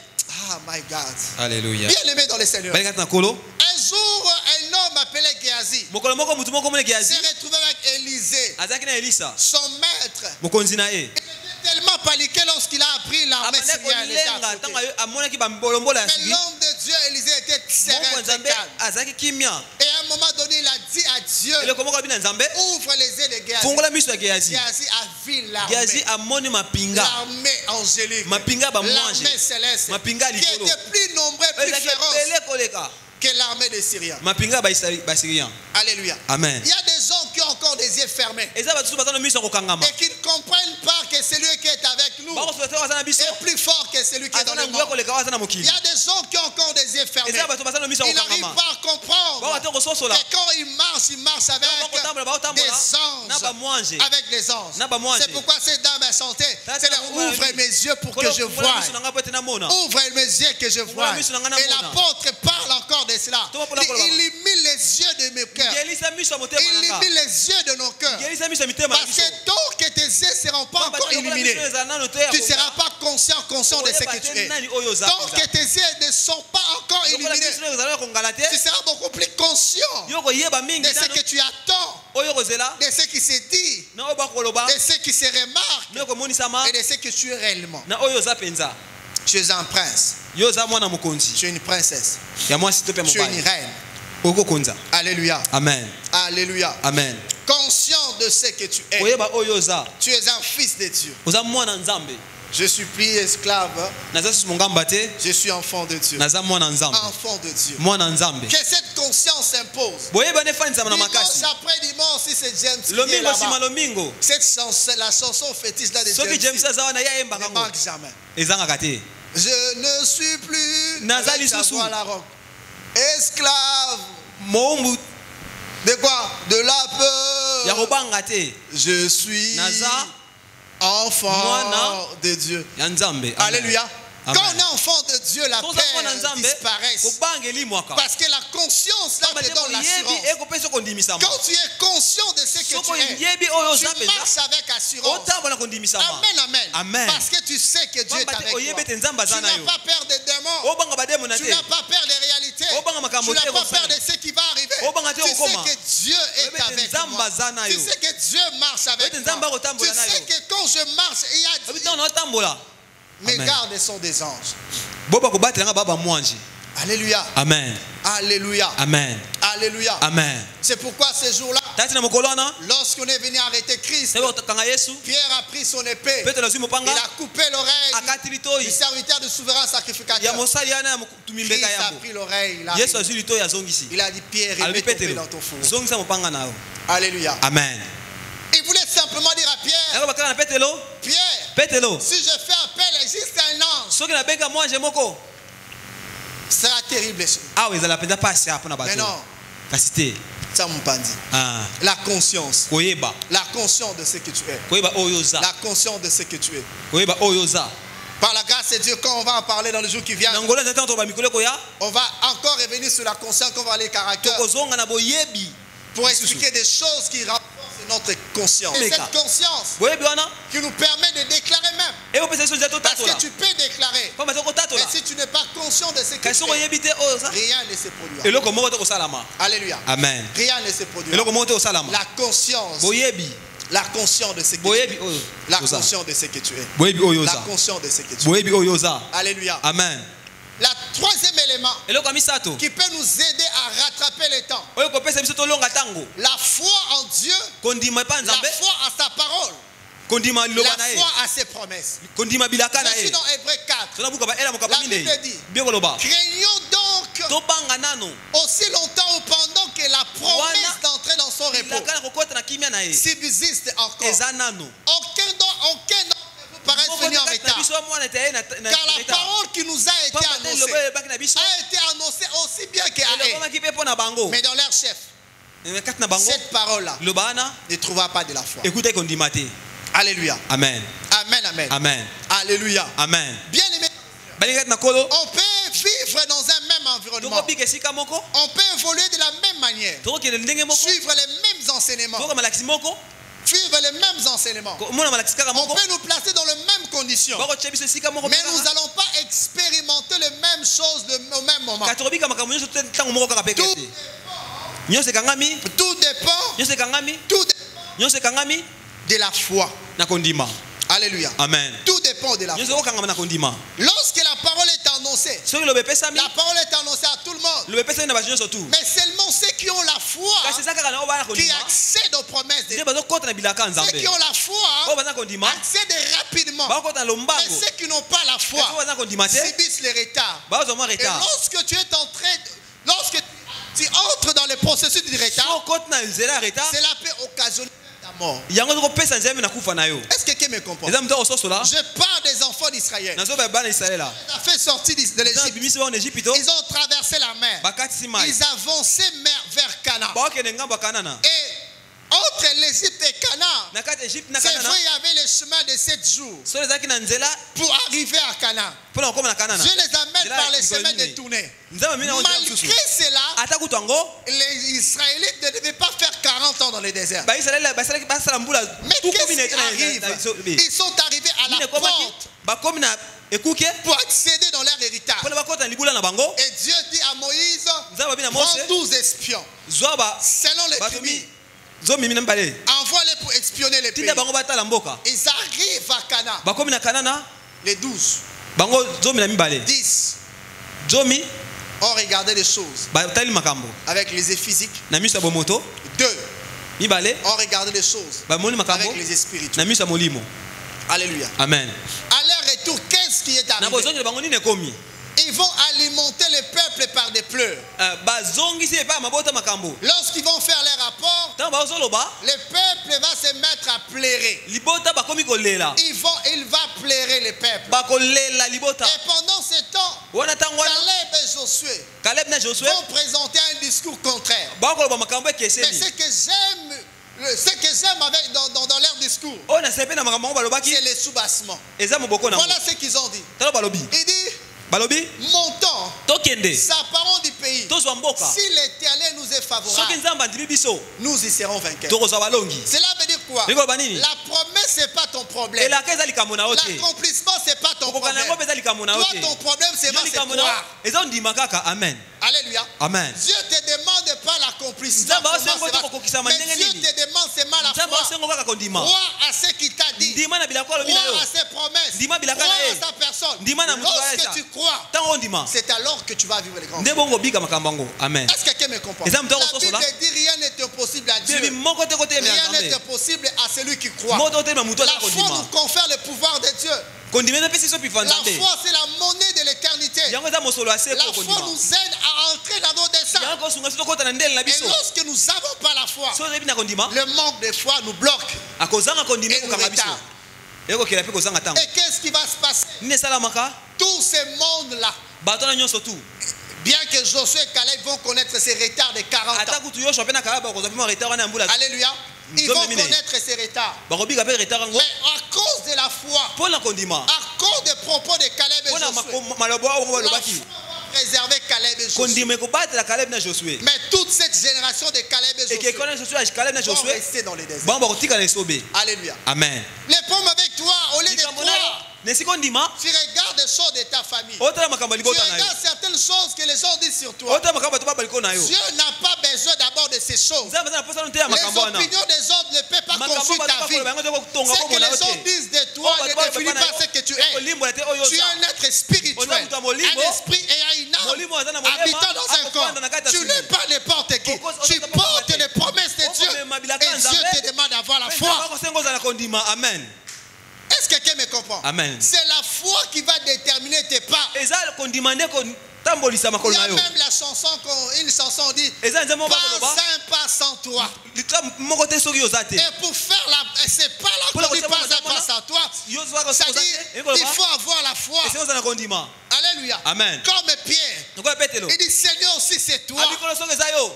A: Ah, my God.
B: Alléluia.
A: Bien aimé dans le Seigneur.
B: Balingata na kolo.
A: Un jour, un homme appelé Géasi
B: Mokolo moko mutu moko mone
A: s'est
B: Géasi.
A: retrouvé avec Élisée,
B: Azaki na Elisa.
A: son maître.
B: Mokonzi na ye.
A: Il était tellement paniqué lorsqu'il a appris l'armée
B: Abanda
A: syrienne. était à
B: kolenga
A: côté.
B: tango amonaki ba bolombola ya
A: Mais
B: sigi.
A: l'homme de Dieu, Élisée, était serein,
B: Moko
A: très
B: nzambe
A: calme.
B: azaki kimia.
A: Et à un moment donné, il a dit à Dieu,
B: Eloko moko abina nzambe.
A: ouvre les yeux de Géasi.
B: Fungola miso ya Géasi.
A: Géasi a vu
B: Géasi
A: l'armée.
B: amoni mapinga.
A: L'armée angélique.
B: Mapinga ba mwanje.
A: L'armée céleste.
B: Mapinga
A: Qui
B: likolo.
A: était plus nombreux, plus
B: Ezaki
A: féroce
B: pele koleka.
A: que l'armée des Syriens.
B: Mapinga ba Syriens.
A: Alléluia.
B: Amen.
A: Il y a des gens qui ont encore des yeux fermés
B: Eza batu baza na miso kokangama.
A: et qui ne comprennent pas que celui qui est avec nous
B: Bako so baza na biso.
A: est plus fort que celui qui est dans
B: Azana
A: le
B: nguya
A: monde.
B: koleka baza na
A: Il
B: mokili.
A: y a des gens qui ont encore des yeux fermés.
B: Eza batu baza na miso
A: Ils n'arrivent
B: kokangama.
A: pas à
B: Bako
A: comprendre
B: te kososola.
A: que quand ils marchent avec
B: Bako tambola bako
A: des
B: tambola. Na ba
A: anges.
B: mwanje.
A: Avec les anges.
B: Na ba mwanje.
A: C'est pourquoi cette dame a chanté.
B: Tata
A: C'est là,
B: na
A: ouvre
B: mwana
A: mes yeux pour que je
B: Fungola
A: voie.
B: miso na nga po ete namona.
A: Ouvre mes yeux que je vois.
B: miso na nga na
A: Et
B: mona.
A: l'apôtre parle encore de cela.
B: Toma pola kola
A: Il illumine les yeux de mes cœurs.
B: Ngelisa miso ya motema
A: Il
B: na nga.
A: illumine les yeux de nos cœurs.
B: Ngelisa miso ya mitema na
A: Parce
B: biso.
A: que tant que tes yeux ne seront pas encore illuminés, tu ne seras pas conscient de ce que tu es. Tant que tes yeux ne sont pas encore illuminés, tu seras beaucoup plus conscient de ce que tu attends, de ce qui se dit, de ce qui se remarque et de ce que tu es réellement. Tu es un prince, tu es une princesse, tu es une reine. Alléluia.
B: Amen.
A: Alléluia.
B: Amen.
A: Conscient de ce que tu es. Tu es un fils de Dieu. Je suis plus esclave. Je suis enfant de Dieu. Enfant de Dieu. Que cette conscience s'impose. Dimanche après dimanche, si c'est James qui est là-bas, cette chanson, la chanson fétiche là de James, ne manque jamais. Je ne suis plus avec sa voix à la robe. Esclave. De quoi? De la peur. Je suis enfant de Dieu. Alléluia.
B: Amen.
A: Quand on est enfant de Dieu, la
B: Toza
A: peur
B: mwana nzambe
A: disparaît.
B: kobangeli mwaka.
A: Parce que la conscience là te donne l'assurance.
B: Ekopesa kondimisama.
A: Quand tu es conscient de ce que
B: Soko
A: tu es,
B: yebi oyo
A: tu
B: zape
A: marches avec assurance.
B: otambola kondimisama.
A: Amen, amen.
B: Amen.
A: Parce que tu sais que Dieu est avec toi.
B: oyebete
A: Tu
B: nzamba
A: n'as
B: zana yo.
A: pas peur des démons.
B: Obanga bademo na
A: Tu
B: te.
A: n'as pas peur des réalités.
B: Obanga
A: Tu
B: makambo
A: n'as
B: te
A: pas
B: kosala.
A: peur de ce qui va arriver.
B: Obanga te
A: Tu sais
B: okoma.
A: que Dieu est
B: Oyebete
A: avec
B: nzamba
A: moi.
B: zana
A: Tu
B: yo.
A: sais que Dieu marche avec
B: Oyebete nzamba
A: moi. Tu
B: kotambola na
A: sais
B: yo.
A: que quand je marche, il y a
B: Obita na otambola.
A: mes
B: Amen.
A: gardes sont des anges.
B: Boba kobatela nga baba mwanji.
A: Alléluia.
B: Amen.
A: Alléluia.
B: Amen.
A: Alléluia.
B: Amen.
A: C'est pourquoi ce jour-là,
B: Tati na mokolo wana.
A: lorsqu'on est venu arrêter Christ,
B: Sebo kanga Yesu.
A: Pierre a pris son épée.
B: Petro na zwi
A: Il
B: mopanga.
A: a coupé l'oreille
B: Akati
A: du
B: litoi.
A: serviteur du souverain
B: Ya
A: sacrificateur.
B: mosali yana ya tumimbeka
A: Christ a
B: yambo.
A: pris l'oreille.
B: Yesu azwi litoi azongisi.
A: Il a dit, Pierre,
B: Albi
A: remets ton pied
B: Petro.
A: dans ton four.
B: Zongisa mopanga na yo.
A: Alléluia.
B: Amen.
A: Il voulait simplement dire à Pierre,
B: Eko bakala na Petelo.
A: Pierre,
B: Petelo.
A: si je fais appel juste à un ange,
B: Soki na benga mwanje moko.
A: ce sera terrible.
B: Awa ezala penza pasi hapo na
A: Mais
B: bato.
A: non,
B: Kasi te.
A: ça mon pandi.
B: Ah.
A: La conscience.
B: Koyeba.
A: La conscience de ce que tu es.
B: Koyeba oyo za.
A: La conscience de ce que tu es.
B: Koyeba oyo za.
A: Par la grâce de Dieu, quand on va en parler dans le jour qui vient,
B: Na ngolo nzata to ba mikolo koya.
A: on va encore revenir sur la conscience, qu'on va aller caractère
B: Kozonga na boyebi.
A: pour expliquer des choses qui renforcent notre conscience. Et cette conscience
B: Boyebi wana.
A: qui nous permet de déclarer même.
B: Eko pesa so nzato
A: Parce
B: tatola.
A: que tu peux déclarer.
B: Pamba to tatola.
A: Et si tu n'es pas conscient de ce que
B: Kasi
A: tu
B: ko
A: fais,
B: yebi te oyo za.
A: rien ne se produira.
B: Eloko moko to kosalama.
A: Alléluia.
B: Amen.
A: Rien ne se produira.
B: Eloko moko to kosalama.
A: La conscience.
B: Boyebi.
A: La conscience de ce que tu es.
B: Boyebi oyo.
A: La conscience de ce que tu es.
B: Boyebi oyo
A: La
B: za.
A: conscience de ce que tu es.
B: Boyebi oyo za.
A: Alléluia.
B: Amen.
A: La troisième élément
B: Eloko misato.
A: qui peut nous aider à rattraper le temps.
B: Oyo ko pesa biso to longa tango.
A: La foi en Dieu.
B: Kondima pa
A: La
B: nzambe.
A: foi à sa parole.
B: Kondima liloba
A: La
B: na ye.
A: foi à ses promesses.
B: Kondima bilaka na
A: Je suis
B: ye.
A: dans Hébreux 4.
B: Tona buka ba ela mokaba
A: La
B: mine.
A: Bible dit,
B: Bien koloba.
A: craignons donc
B: To banga nano.
A: aussi longtemps ou pendant que la promesse d'entrer dans son repos
B: Bilaka na kokota na kimia na ye.
A: subsiste encore.
B: Eza nano.
A: Aucun d'entre vous paraît venir en retard. Car la parole qui nous a été annoncée a été annoncée aussi bien qu'à eux. Mais dans leur chef, cette parole-là ne trouvera pas de la foi.
B: Écoutez qu'on dit maté.
A: Alléluia.
B: Amen.
A: Amen, amen.
B: Amen.
A: Alléluia.
B: Amen.
A: Bien aimé, on peut vivre dans un même environnement. On peut évoluer de la même manière. Suivre les mêmes enseignements. Suivre les mêmes enseignements. On peut nous placer dans les mêmes conditions. Mais nous n'allons pas expérimenter les mêmes choses au même moment. Tout dépend de la foi. Alléluia.
B: Amen.
A: Tout dépend de la foi. Lorsque la parole est annoncée, la parole est annoncée à tout le monde. Mais seulement ceux qui ont la foi, qui accèdent aux promesses de Dieu. Ceux qui ont la foi accèdent rapidement. Mais ceux qui n'ont pas la foi subissent les retards. Et lorsque tu es en train, lorsque tu entres dans le processus du retard, cela peut occasionner ta mort. Est-ce que quelqu'un me comprend? Je parle des enfants d'Israël. Ils ont fait sortir de l'Égypte. Ils ont traversé la mer. Ils avançaient vers Canaan. Et entre l'Égypte et Canaan, c'est vrai, il y avait le chemin de 7 jours pour arriver à Canaan. Je les amène par les chemins détournés. Malgré cela, les Israélites ne devaient pas faire 40 ans dans le désert. Mais qu'est-ce qui arrive? Ils sont arrivés à la porte pour accéder dans leur héritage. Et Dieu dit à Moïse, prends 12 espions selon les tribus. Envoie-les pour espionner les pays. Ils arrivent à Canaan. Les 12. 10 ont regardé les choses avec les yeux physiques. 2 ont regardé les choses avec les yeux spirituels. Alléluia.
B: Amen.
A: À leur retour, qu'est-ce qui est arrivé? Ils vont alimenter le peuple par des pleurs. Lorsqu'ils vont faire les rapports, le peuple va se mettre à pleurer. Il va pleurer le peuple. Et pendant ce temps, Caleb et Josué vont présenter un discours contraire. Mais ce que j'aime dans leur discours, C'est les sous-bassements. Voilà ce qu'ils ont dit. Il dit, montons, s'apparons du pays. Si l'Éternel nous est favorable, nous y serons vainqueurs. Cela veut dire quoi? La promesse, ce n'est pas ton problème. L'accomplissement, ce n'est pas ton problème. Toi, ton problème, c'est croire.
B: Amen.
A: Alléluia.
B: Amen.
A: Dieu ne te demande pas l'accomplissement. Mais Dieu te demande seulement la foi. Croire à ce qu'il t'a dit. Croire à ses promesses. Croire à sa personne. Lorsque tu crois, c'est alors que tu vas vivre les grands choses.
B: Amen.
A: Est-ce que quelqu'un me comprend? La Bible dit rien n'est impossible à Dieu. Rien n'est impossible à celui qui croit. La foi nous confère le pouvoir de Dieu. La foi, c'est la monnaie de l'éternité. La foi nous aide à entrer dans nos desseins. Et lorsque nous n'avons pas la foi, le manque de foi nous bloque et nous retarde. Et qu'est-ce qui va se passer? Tout ce monde-là, bien que Josué et Caleb vont connaître ces retards de 40 ans. Alléluia. Ils vont connaître ces retards. Mais à cause de la foi, à cause des propos de Caleb et Josué, la foi va préserver Caleb et Josué. Mais toute cette génération de Caleb et Josué vont rester dans les déserts. Alléluia.
B: Amen.
A: Les pommes avec toi, au lieu de croire, tu regardes des choses de ta famille. Tu regardes certaines choses que les gens disent sur toi. Dieu n'a pas besoin d'abord de ces choses. Les opinions des autres ne peuvent pas construire ta vie. Ce que les gens disent de toi ne définit pas ce que tu es. Tu es un être spirituel, un esprit et une âme habitant dans un corps. Tu n'es pas n'importe qui. Tu portes les promesses de Dieu. Et Dieu te demande d'avoir la foi.
B: Amen.
A: Est-ce que quelqu'un me comprend?
B: Amen.
A: C'est la foi qui va déterminer tes pas. Il y a même la chanson, une chanson dit pas un pas sans toi. Et pour faire c'est pas là qu'on dit pas un pas sans toi. C'est-à-dire il faut avoir la foi. Alléluia.
B: Amen.
A: Comme Pierre, il dit Seigneur, si c'est toi,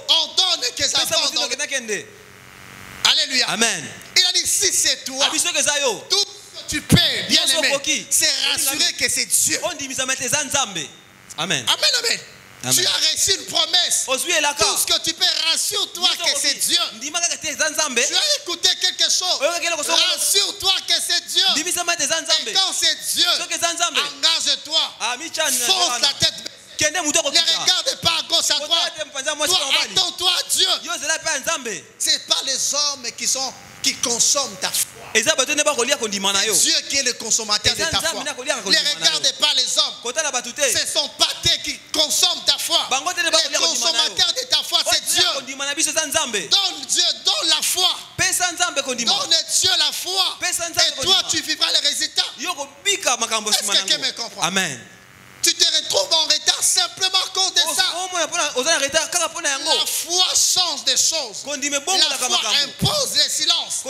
A: ordonne que j'avance dans le... Alléluia.
B: Amen.
A: Il a dit si c'est toi, tout tu peux, bien aimé, c'est rassurer que c'est Dieu.
B: Amen.
A: Amen, amen. Tu as reçu une promesse. Tout ce que tu peux, rassure-toi que c'est Dieu. Tu as écouté quelque chose. Rassure-toi que c'est Dieu. Et quand c'est Dieu, engage-toi. Fonce la tête. Ne regarde pas à gauche, à droite. Toi, attends-toi à Dieu. Ce n'est pas les hommes qui consomment ta foi. C'est Dieu qui est le consommateur de ta foi. Ne regarde pas les hommes. Ce sont pas eux qui consomment ta foi. Le consommateur de ta foi, c'est Dieu. Donne Dieu, donne la foi. Donne Dieu la foi. Et toi, tu vivras les résultats. Est-ce que quelqu'un me comprend?
B: Amen.
A: Tu te retrouves en retard simplement à cause de ça. La foi change des choses. La foi impose le silence.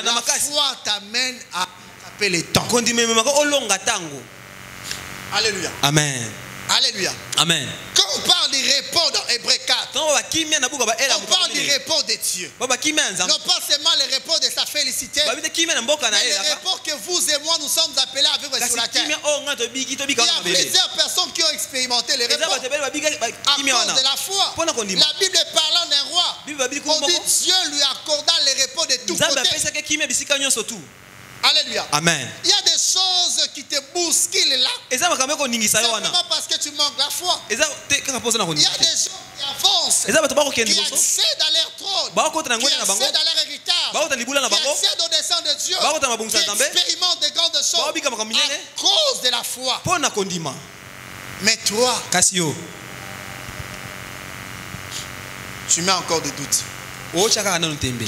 A: La foi t'amène à taper les temps. Alléluia.
B: Amen.
A: Alléluia.
B: Amen.
A: Quand on parle du repos dans Hébreux 4, on parle du repos de Dieu. Non pas seulement le repos de sa félicité, mais le repos que vous et moi nous sommes appelés à vivre sur la terre. Il y a plusieurs personnes qui ont expérimenté le repos à cause de la foi. La Bible parlant d'un roi, on dit Dieu lui accorda le repos de tous côtés. Alléluia.
B: Amen.
A: Il y a des choses qui te bousculent là. Simplement parce que tu manques la foi. Il y a des gens qui avancent, qui accèdent à leur trône, qui accèdent à leur héritage, qui accèdent au dessein de Dieu, qui expérimentent de grandes choses à cause de la foi. Mais toi, tu mets encore des doutes.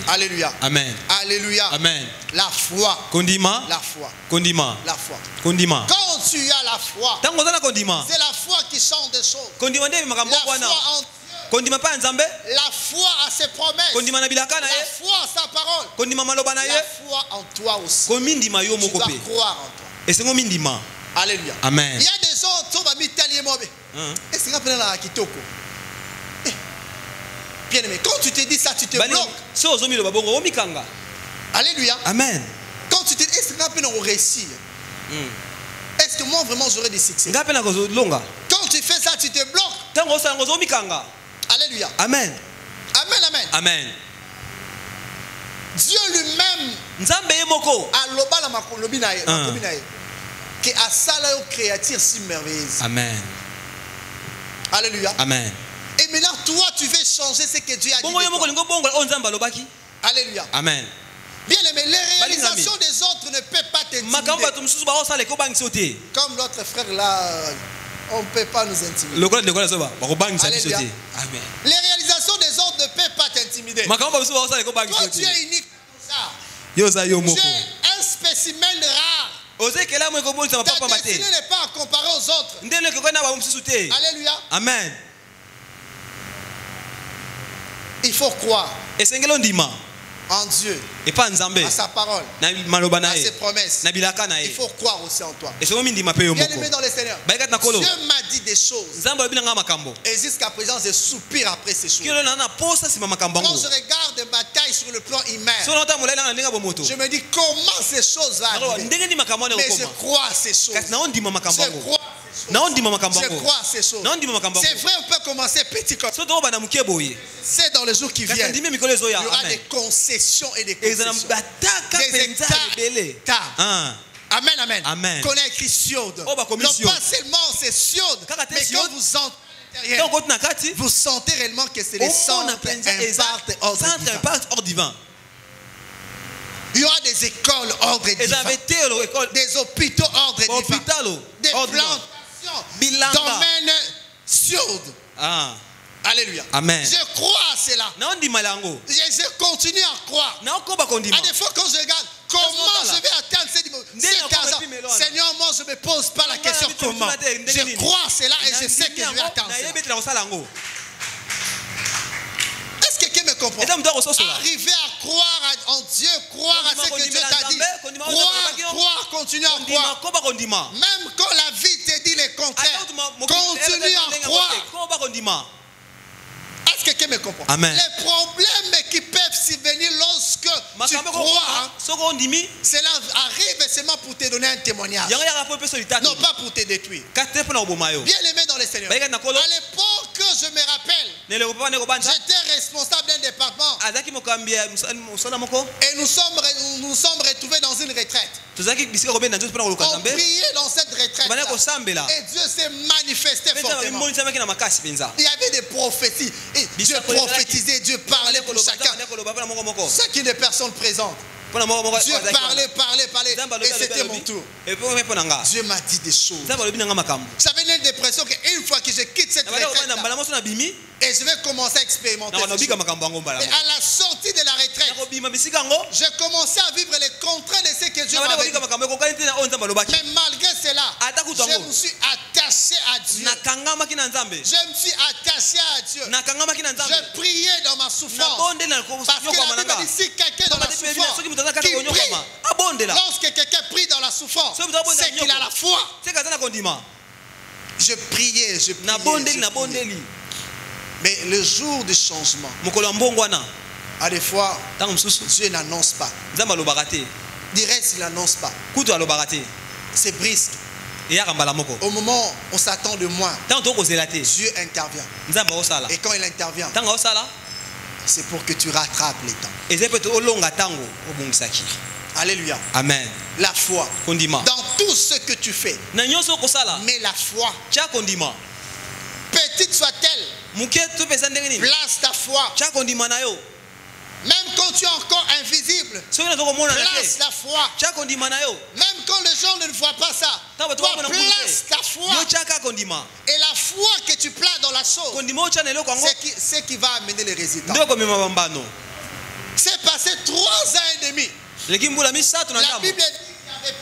A: Alléluia.
B: Amen.
A: Alléluia.
B: Amen.
A: La foi.
B: Condiment.
A: La foi.
B: Condiment.
A: La foi.
B: Condiment.
A: Quand tu as la foi, c'est la foi qui change des choses. La foi en Dieu. La foi à ses promesses. La foi à sa parole. La foi en toi aussi. Tu dois croire en toi. Alléluia.
B: Amen.
A: Il y a des gens qui sont mis tellement. Est-ce que tu as kitoko? Bien aimé, quand tu te dis ça, tu te bloques. Alléluia.
B: Amen.
A: tu te dis, est-ce qu'on va réussir? Est-ce que moi vraiment j'aurai des succès?
B: ngapi na kozolonga
A: Quand tu fais ça, tu te bloques.
B: tango osala kozomikanga.
A: Alléluia.
B: Amen.
A: Amen, amen.
B: Amen.
A: Dieu lui-même
B: Nzambe ye moko
A: a loba la makolobi na ye, que a sala yo créature si merveilleuse.
B: Amen.
A: Alléluia.
B: Amen.
A: Et maintenant toi tu veux changer ce que Dieu a dit.
B: Bongo ye
A: de toi.
B: moko lingo bongo o nzambe alobaki.
A: Alléluia.
B: Amen.
A: Bien aimé, les réalisations des autres ne peuvent pas
B: Makambo
A: t'intimider.
B: bato mususu ba osala ko bangisa te.
A: Comme l'autre frère là, on ne peut pas nous intimider.
B: Lokola ndekola soba ba ko bangisa biso te.
A: Alléluia.
B: Amen.
A: Les réalisations des autres ne peuvent pas t'intimider.
B: Makambo mususu ba osala ko bangisa
A: Toi
B: te.
A: tu es unique comme ça.
B: Yo za yo
A: Tu
B: moko.
A: es un spécimen rare.
B: Oze kela mo ko bonisa
A: Ta
B: papa mate.
A: destinée n'est pas à comparer aux autres.
B: Ndele ko na ba mususu te.
A: Alléluia.
B: Amen.
A: Il faut croire
B: Esengelo ndima
A: en Dieu,
B: e pa nzambe
A: à sa parole,
B: na maloba na
A: à ses
B: ye
A: promesses.
B: na bilaka na
A: Il
B: ye.
A: faut croire aussi en toi.
B: Esengo mi ndima pe yo
A: Bien
B: moko.
A: aimé dans le Seigneur,
B: Baika na kolo.
A: Dieu m'a dit des choses.
B: Nzambe alobi na nga makambo.
A: Et jusqu'à présent, je soupire après ces choses.
B: Kilo na na posa sima makambo
A: Quand
B: ngo.
A: je regarde ma taille sur le plan humain,
B: So na ta mulai na ndinga bomoto.
A: je me dis comment ces choses vont
B: Nako
A: arriver.
B: ndenge ni makambo na
A: Mais je
B: okoma.
A: crois à ces choses.
B: Kasi na ondima makambo
A: Je
B: ngo.
A: crois à ces choses.
B: Na ondima makambo
A: Je
B: ngo.
A: crois à ces choses.
B: Na ondima makambo
A: C'est
B: ngo.
A: vrai, on peut commencer petit comme ça.
B: So to bana mukie boye.
A: C'est dans les jours qui
B: Kasi
A: viennent.
B: ndimi mikolo ezo
A: Il
B: ya.
A: y aura
B: Amen.
A: des concessions et des
B: Ezana
A: concessions.
B: bataka
A: Des
B: penza ebele.
A: états.
B: Ah.
A: Amen, amen.
B: Amen.
A: Qu'on a écrit Siode.
B: Oh, bah,
A: Non
B: comme Siode.
A: pas seulement c'est Siode,
B: Kaka te
A: mais quand
B: Siode.
A: vous entrez à l'intérieur,
B: Donc on na kati.
A: vous sentez réellement que c'est les
B: On
A: centres
B: a penza
A: impacts ordre
B: centre
A: divin.
B: impact hors divin.
A: Il y aura des écoles ordre divin,
B: Ezana betelo école
A: des hôpitaux ordre divin,
B: hôpitalo.
A: des
B: Hors divin.
A: plantations,
B: Bilanga.
A: domaine Siode.
B: Ah.
A: Alléluia.
B: Amen.
A: Je crois à cela.
B: Na ondima lango.
A: Je continue à croire.
B: Na okoba kondima.
A: À des fois, quand je regarde, comment je vais atteindre cet argent, Seigneur, moi, je ne me pose pas la question comment. Je crois à cela et je sais que je vais atteindre cela. Est-ce que quelqu'un me comprend? Arriver à croire en Dieu, croire à ce que Dieu t'a dit. Croire, continuer à croire. Même quand la vie te dit le contraire, continue à croire. Est-ce que quelqu'un me comprend?
B: Amen.
A: Les problèmes qui peuvent survenir lorsque tu crois, cela arrive seulement pour te donner un témoignage. Non pas pour te détruire. Bien aimé dans le Seigneur. À l'époque, je me rappelle, j'étais responsable d'un département et nous sommes retrouvés dans une retraite. On priait dans cette retraite et Dieu s'est manifesté fortement. Il y avait des prophéties. Et Dieu prophétisait, Dieu parlait pour chacun. Chacune des personnes présentes. Dieu parlait. Et c'était mon tour. Dieu m'a dit des choses. J'avais une dépression qu'une fois que je quitte cette retraite, et je vais commencer à expérimenter. Et à la sortie de la retraite, j'ai commencé à vivre les contraintes de ce que Dieu m'avait dit. Mais malgré cela, je me suis attaché à Dieu. Je me suis attaché à Dieu. Je priais dans ma souffrance. Parce que la Bible dit si quelqu'un dans la souffrance qui prie, lorsque quelqu'un prie dans la souffrance, c'est qu'il a la foi. Je priais. Mais le jour du changement, à des fois, Dieu n'annonce pas. Direct, s'il n'annonce pas. C'est brisque. Au moment où on s'attend de moins, Dieu intervient. Et quand il intervient, c'est pour que tu rattrapes les temps. Alléluia.
B: Amen.
A: La foi. Dans tout ce que tu fais. Mais la foi. Petite soit-elle. Place ta foi. Même quand tu es encore invisible, place la foi. Même quand les gens ne voient pas ça, toi place ta foi. Et la foi que tu places dans la chose, c'est ce qui va amener les résultats. C'est passé 3 ans et demi. La Bible dit qu'il n'y avait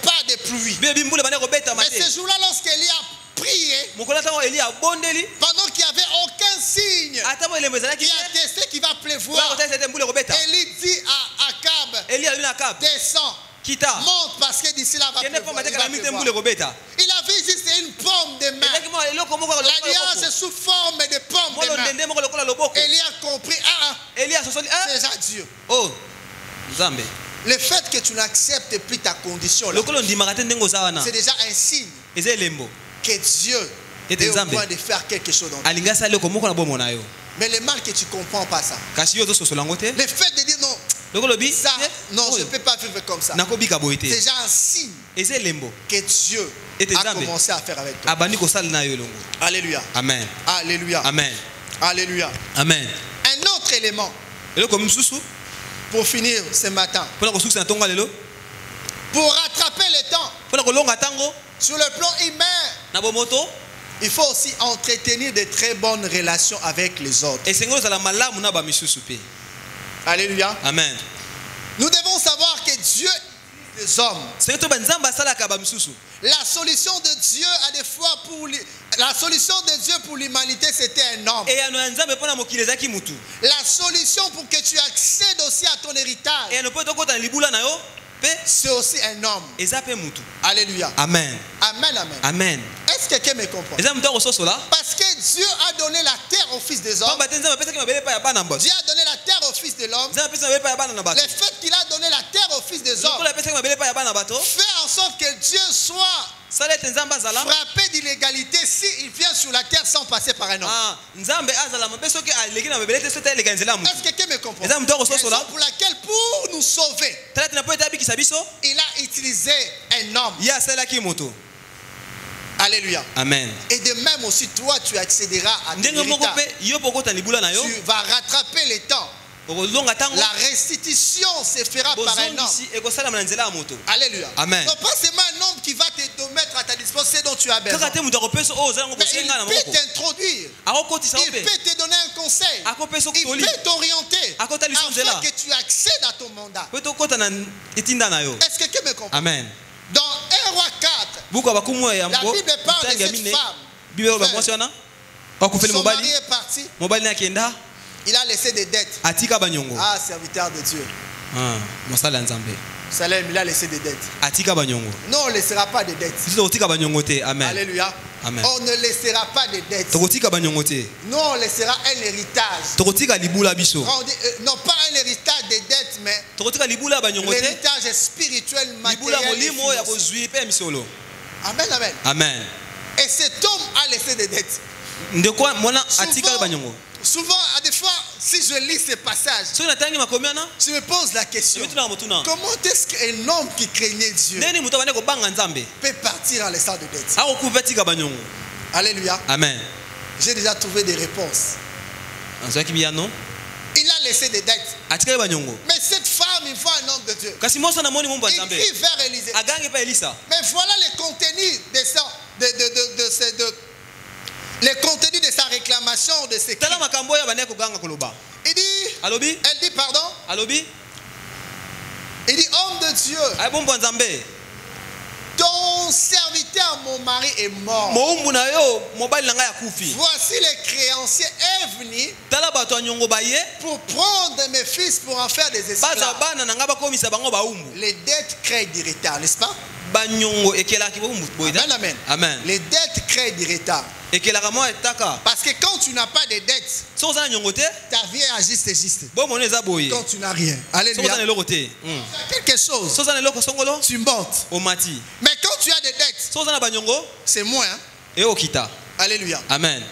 A: pas de pluie. Mais ce jour-là, lorsqu'Élie a prié, pendant qu'il n'y avait aucun signe qui attestait qu'il va pleuvoir, Élie dit à Akab, descends, monte parce que d'ici là va pleuvoir. Il avait juste une pomme de main. L'alliance est sous forme de pomme de main. Élie a compris, c'est déjà Dieu. Le fait que tu n'acceptes plus ta condition là,
B: lokolo ndimaka te ndenge oza wana
A: c'est déjà un signe
B: eza elembo
A: que Dieu
B: ete
A: est au
B: nzambe
A: point de faire quelque chose dans toi.
B: alingi asala eloko moko na bomoi na yo
A: Mais le mal que tu comprends pas ça.
B: kasi yo ozososola yango te
A: Le fait de dire non,
B: lokolo bi
A: ça, non, je ne peux pas vivre comme ça.
B: nakobika boye te
A: C'est déjà un signe
B: eza elembo
A: que Dieu
B: ete
A: a
B: nzambe
A: commencé à faire avec toi.
B: abandi kosala na yo elongo.
A: Alléluia.
B: Amen.
A: Alléluia.
B: Amen.
A: Alléluia.
B: Amen.
A: Un autre élément
B: eloko mosusu
A: pour finir ce matin.
B: mpona kosukisa na ntongo lelo
A: Pour rattraper le temps
B: mpona kolonga ntango
A: sur le plan humain,
B: na bomoto
A: il faut aussi entretenir de très bonnes relations avec les autres.
B: esengeli ozala malamu na bamisusu mpe.
A: Alléluia.
B: Amen.
A: Nous devons savoir que Dieu est des hommes.
B: senge to banzambe asalaka bamisusu.
A: La solution de Dieu à des fois la solution de Dieu pour l'humanité, c'était un homme.
B: eyano ya nzambe mpona mokili ezalaki mutu.
A: La solution pour que tu accèdes aussi à ton héritage,
B: eyano mpo tokota na libula na yo mpe
A: c'est aussi un homme.
B: eza mpe mutu.
A: Alléluia.
B: Amen.
A: Amen, amen.
B: Amen.
A: Est-ce que quelqu'un me comprend?
B: eza mutu akososola
A: Parce que Dieu a donné la terre au fils des hommes.
B: pamba te nzambe apesaki mabele epai ya bana bato.
A: Dieu a donné la terre au fils de l'homme.
B: nzambe apesi mabele epai ya bana na
A: Le
B: bato.
A: fait qu'il a donné la terre au fils des hommes
B: lokola apesaki mabele epai ya bana bato
A: fait en sorte que Dieu soit
B: sala ete nzambe azala
A: frappé d'illégalité s'il vient sur la terre sans passer par un homme.
B: nzambe azala mabe soki aleki na mabele te soki aleka nzela ya
A: Est-ce
B: mutu.
A: que quelqu'un me comprend?
B: eza mutu
A: Raison
B: akososola
A: pour laquelle pour nous sauver,
B: tala tena mpo ete abikisa biso
A: il a utilisé un homme.
B: ye asalaki moto.
A: Alléluia.
B: Amen.
A: Et de même aussi, toi, tu accéderas à ton
B: ndenge moko
A: héritage.
B: mpe yo mpo okota na libula na yo
A: Tu vas rattraper les temps.
B: okolonga ntango
A: La restitution se fera par un homme.
B: bozongisi ekosalama na nzela ya moto.
A: Alléluia.
B: Amen.
A: Non pas seulement un homme qui va te mettre à ta disposition dont tu as besoin.
B: kaka te moto akopesa oyo ozala ngo
A: Mais il
B: kosenga na
A: peut
B: moko
A: t'introduire.
B: akokotisa yo
A: Il
B: mpe
A: peut te donner un conseil.
B: akopesa
A: Il
B: okutoli
A: peut t'orienter
B: Akota liso nzela.
A: afin que tu accèdes à ton mandat.
B: mpo tokota na etinda na yo.
A: Est-ce que quelqu'un me comprend?
B: Amen.
A: Dans 1 roi 4,
B: buku ya bakumu ya
A: la Bible parle de
B: mitangi ya
A: cette
B: mine
A: femme.
B: bible oyo bamwasi wana akufeli
A: Son mari
B: mobali
A: est parti.
B: mobali naye akenda
A: Il a laissé des dettes.
B: atika banyongo.
A: Ah, serviteur de Dieu.
B: mosala ya nzambe
A: Salem, il a laissé des dettes.
B: atika banyongo.
A: Non, on ne laissera pas de dettes.
B: biso tokotika banyongo te. Amen.
A: Alléluia.
B: Amen.
A: On ne laissera pas de dettes.
B: tokotika banyongo te.
A: Non, on laissera un héritage.
B: tokotika libula biso.
A: On dit, non, pas un héritage de dettes, mais
B: tokotika libula ya banyongo te.
A: l'héritage spirituel,
B: libula ya
A: matériel. et
B: molimo ya
A: financier.
B: bozwi mpe ya misolo.
A: Amen, amen.
B: Amen.
A: Et cet homme a laissé des dettes.
B: ndeko mwana atika banyongo.
A: Souvent, à des fois, si je lis ces passages,
B: soki natangi makomi wana
A: je me pose la question.
B: emituna motuna
A: Comment est-ce qu'un homme qui craignait Dieu
B: ndeni moto abandi kobanga nzambe
A: peut partir en laissant des dettes?
B: akokufa atika banyongo.
A: Alléluia.
B: Amen.
A: J'ai déjà trouvé des réponses.
B: azwaki biyano
A: Il a laissé des dettes.
B: atikali banyongo.
A: Mais cette femme, il voit un homme de Dieu.
B: kasi moso namoni mombo ya
A: Il
B: nzambe
A: crie vers Élisée.
B: agangi mpe elisa.
A: Mais voilà le contenu le contenu de sa réclamation, de ses cris.
B: tala makambo oyo abandi koganga koloba.
A: Il dit,
B: alobi
A: elle dit pardon.
B: alobi
A: Il dit, homme de Dieu,
B: ayi bombo ya nzambe
A: ton serviteur, mon mari est mort.
B: mowumbu na yo mobali na ngai akufi.
A: Voici les créanciers est venu
B: tala bato ya nyongo baye
A: pour prendre mes fils pour en faire des
B: baza
A: esclaves.
B: bana na ngai bakomisa bango bawumbu.
A: Les dettes créent du retard, n'est-ce pas?
B: banyongo ekelaki bowumbu boye.
A: Amen, amen.
B: Amen.
A: Les dettes créent du retard.
B: ekelaka mwa etaka.
A: Parce que quand tu n'as pas de dettes,
B: soki oza na nyongo te
A: ta vie est juste.
B: bomoni eza boye.
A: Quand tu n'as rien.
B: soki oza na
A: Alléluia.
B: eloko te
A: Quelque chose,
B: soki oza na eloko songolo
A: tu montes.
B: omati.
A: Mais quand tu as des dettes,
B: soki oza na banyongo
A: c'est moins. Hein?
B: eokita.
A: Alléluia.
B: Amen.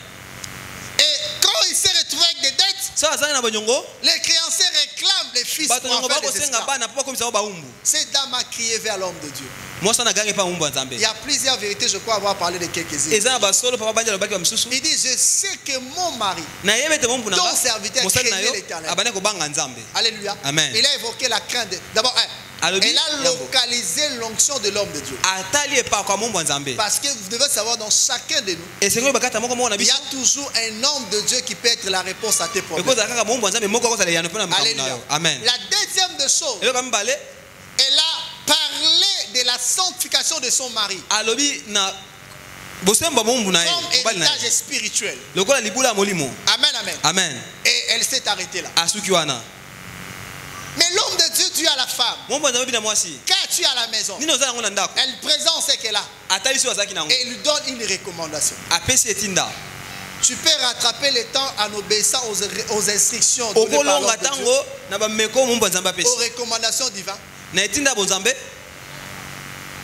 A: Et quand il s'est retrouvé avec des dettes,
B: soki azali na banyongo
A: les créanciers réclament les fils
B: bato
A: pour en
B: nyongo
A: faire des
B: bakosenga
A: esclaves.
B: bana mpo bakomisa bango bawumbu.
A: Cette dame a crié vers l'homme de Dieu.
B: mwasi wana agangi mpe awumbu ya nzambe.
A: Il y a plusieurs vérités, je crois avoir parlé de quelques-unes.
B: eza na basolo papa bandi alobaki bamisusu.
A: Il dit, je sais que mon mari,
B: nayebi ete mombu na
A: ton
B: nga
A: serviteur,
B: mosali na yo
A: craignait l'Éternel.
B: abandi kobanga nzambe.
A: Alléluia.
B: Amen.
A: Il a évoqué la crainte. D'abord,
B: Alobi,
A: elle a
B: yango.
A: localisé l'onction de l'homme de Dieu.
B: atali epako ya mombu ya nzambe.
A: Parce que vous devez savoir, dans chacun de nous,
B: esengo bakata moko moko na
A: il y
B: biso
A: a toujours un homme de Dieu qui peut être la réponse à tes problèmes.
B: ekozala kaka mombu ya nzambe moko akozala yano mpo na makambo na
A: Alléluia.
B: yo. Amen.
A: La deuxième de choses,
B: eloko ya mibale
A: elle a parlé de la sanctification de son mari
B: alobi na bosembo ya mombu na ye
A: comme
B: mobali na
A: héritage
B: ye
A: spirituel.
B: lokola libula ya molimo.
A: Amen, amen.
B: Amen.
A: Et elle s'est arrêtée là.
B: asuki wana
A: Mais l'homme de Dieu dit à la femme,
B: mombu ya nzambe bina mwasi
A: qu'as-tu à la maison?
B: nini oza yango na ndako
A: Elle présente ce qu'elle a
B: atali so azalaki nango
A: et il lui donne une recommandation.
B: apesi etinda.
A: Tu peux rattraper le temps en obéissant aux instructions données par
B: okolonga
A: l'homme de Dieu,
B: ntango na bameko mombu ya nzambe apesi
A: aux recommandations divines.
B: na etinda bonzambe.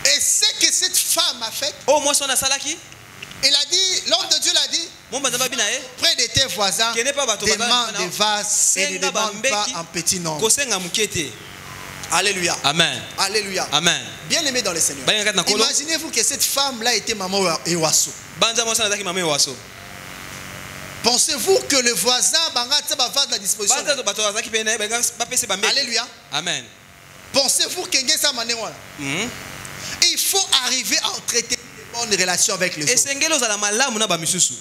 A: Et ce que cette femme a fait,
B: Oh moi son asalaki.
A: il a dit, l'homme de Dieu l'a dit,
B: Mon banzamba binae.
A: près de tes voisins,
B: Kene pa bato
A: demande des vases et ne demande pas en petit nombre.
B: Kosenga mukete.
A: Alléluia.
B: Amen.
A: Alléluia.
B: Amen.
A: Bien aimé dans le Seigneur.
B: Ba ngaka na kolo.
A: Imaginez-vous que cette femme-là était maman Ewaso.
B: Banza mo sana zaki mama waso.
A: Pensez-vous que le voisin banga tsa ba vase à disposition?
B: Banza bato zaki pene ba ba pese ba mbeki.
A: Alléluia.
B: Amen.
A: Pensez-vous que ngesa manewa? Il faut arriver à entretenir de bonnes relations avec les autres.
B: Esengelo za la malamu na ba misusu.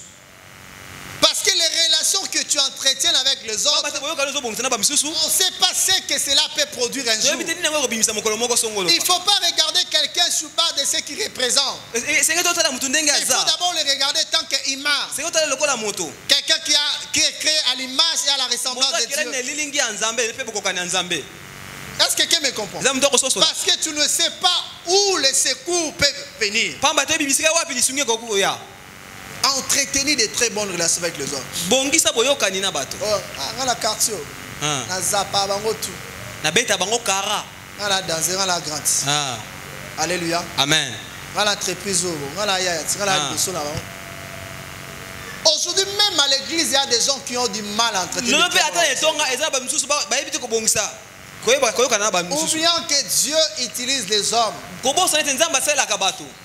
A: Parce que les relations que tu entretiens avec les autres, on ne sait pas ce que cela peut produire un jour. Il ne faut pas regarder quelqu'un sur base de ce qu'il représente. Il faut d'abord le regarder tant qu'image. Quelqu'un qui est créé à l'image et à la ressemblance de Dieu. Est-ce que quelqu'un me comprend? Parce que tu ne sais pas où les secours peuvent venir. Entretenir de très bonnes relations avec les autres.
B: Bongisa boyokani na bato.
A: Oh, la quartier. Na zapa bango tout.
B: Na beta bango kara.
A: Na danser, na grande. Alléluia.
B: Amen.
A: Na l'entreprise, na ya, na beso na bango. Aujourd'hui même à l'église, il y a des gens qui ont du mal à entretenir.
B: Non, peut attendre etonga eza ba misusu ba yebite ko bongisa.
A: Oubliant que Dieu utilise les hommes.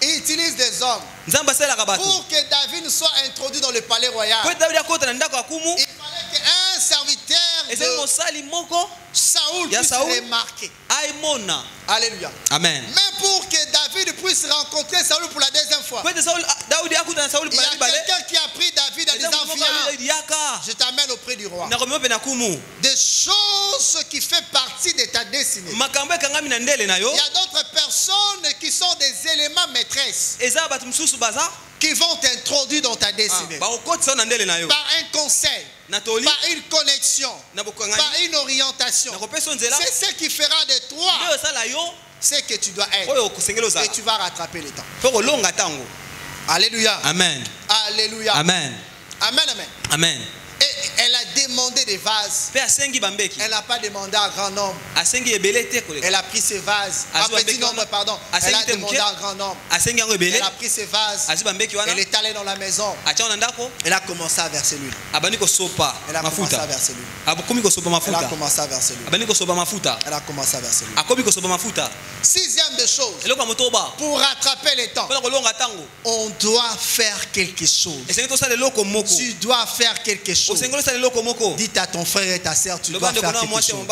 A: Il utilise des hommes. Pour que David soit introduit dans le palais royal. Il fallait qu'un serviteur de Saoul puisse remarquer. Alléluia.
B: Amen.
A: Mais pour que David puisse rencontrer Saoul pour la deuxième fois, il y a quelqu'un qui a pris David en disant viens, je t'amène auprès du roi. Des choses qui font partie de ta destinée. Il y a d'autres personnes qui sont des éléments maîtresses qui vont t'introduire dans ta destinée. Par un conseil, par une connexion, par une orientation. C'est ce qui fera de toi ce que tu dois être. Et tu vas rattraper le temps. Alléluia.
B: Amen.
A: Alléluia.
B: Amen.
A: Amen. Amen.
B: Amen.
A: Et elle a demandé des vases. Elle n'a pas demandé à grand nombre. Elle a pris ses vases. Un petit nombre, pardon. Elle a demandé à grand nombre. Elle a pris ses vases. Elle est allée dans la maison. Elle a commencé à verser l'huile. Elle a commencé à verser l'huile. Elle a commencé à verser l'huile. Elle a commencé à verser l'huile. Sixième des choses. Pour rattraper les temps, on doit faire quelque chose. Tu dois faire quelque chose. Dites à ton frère et ta sœur, tu dois faire quelque chose.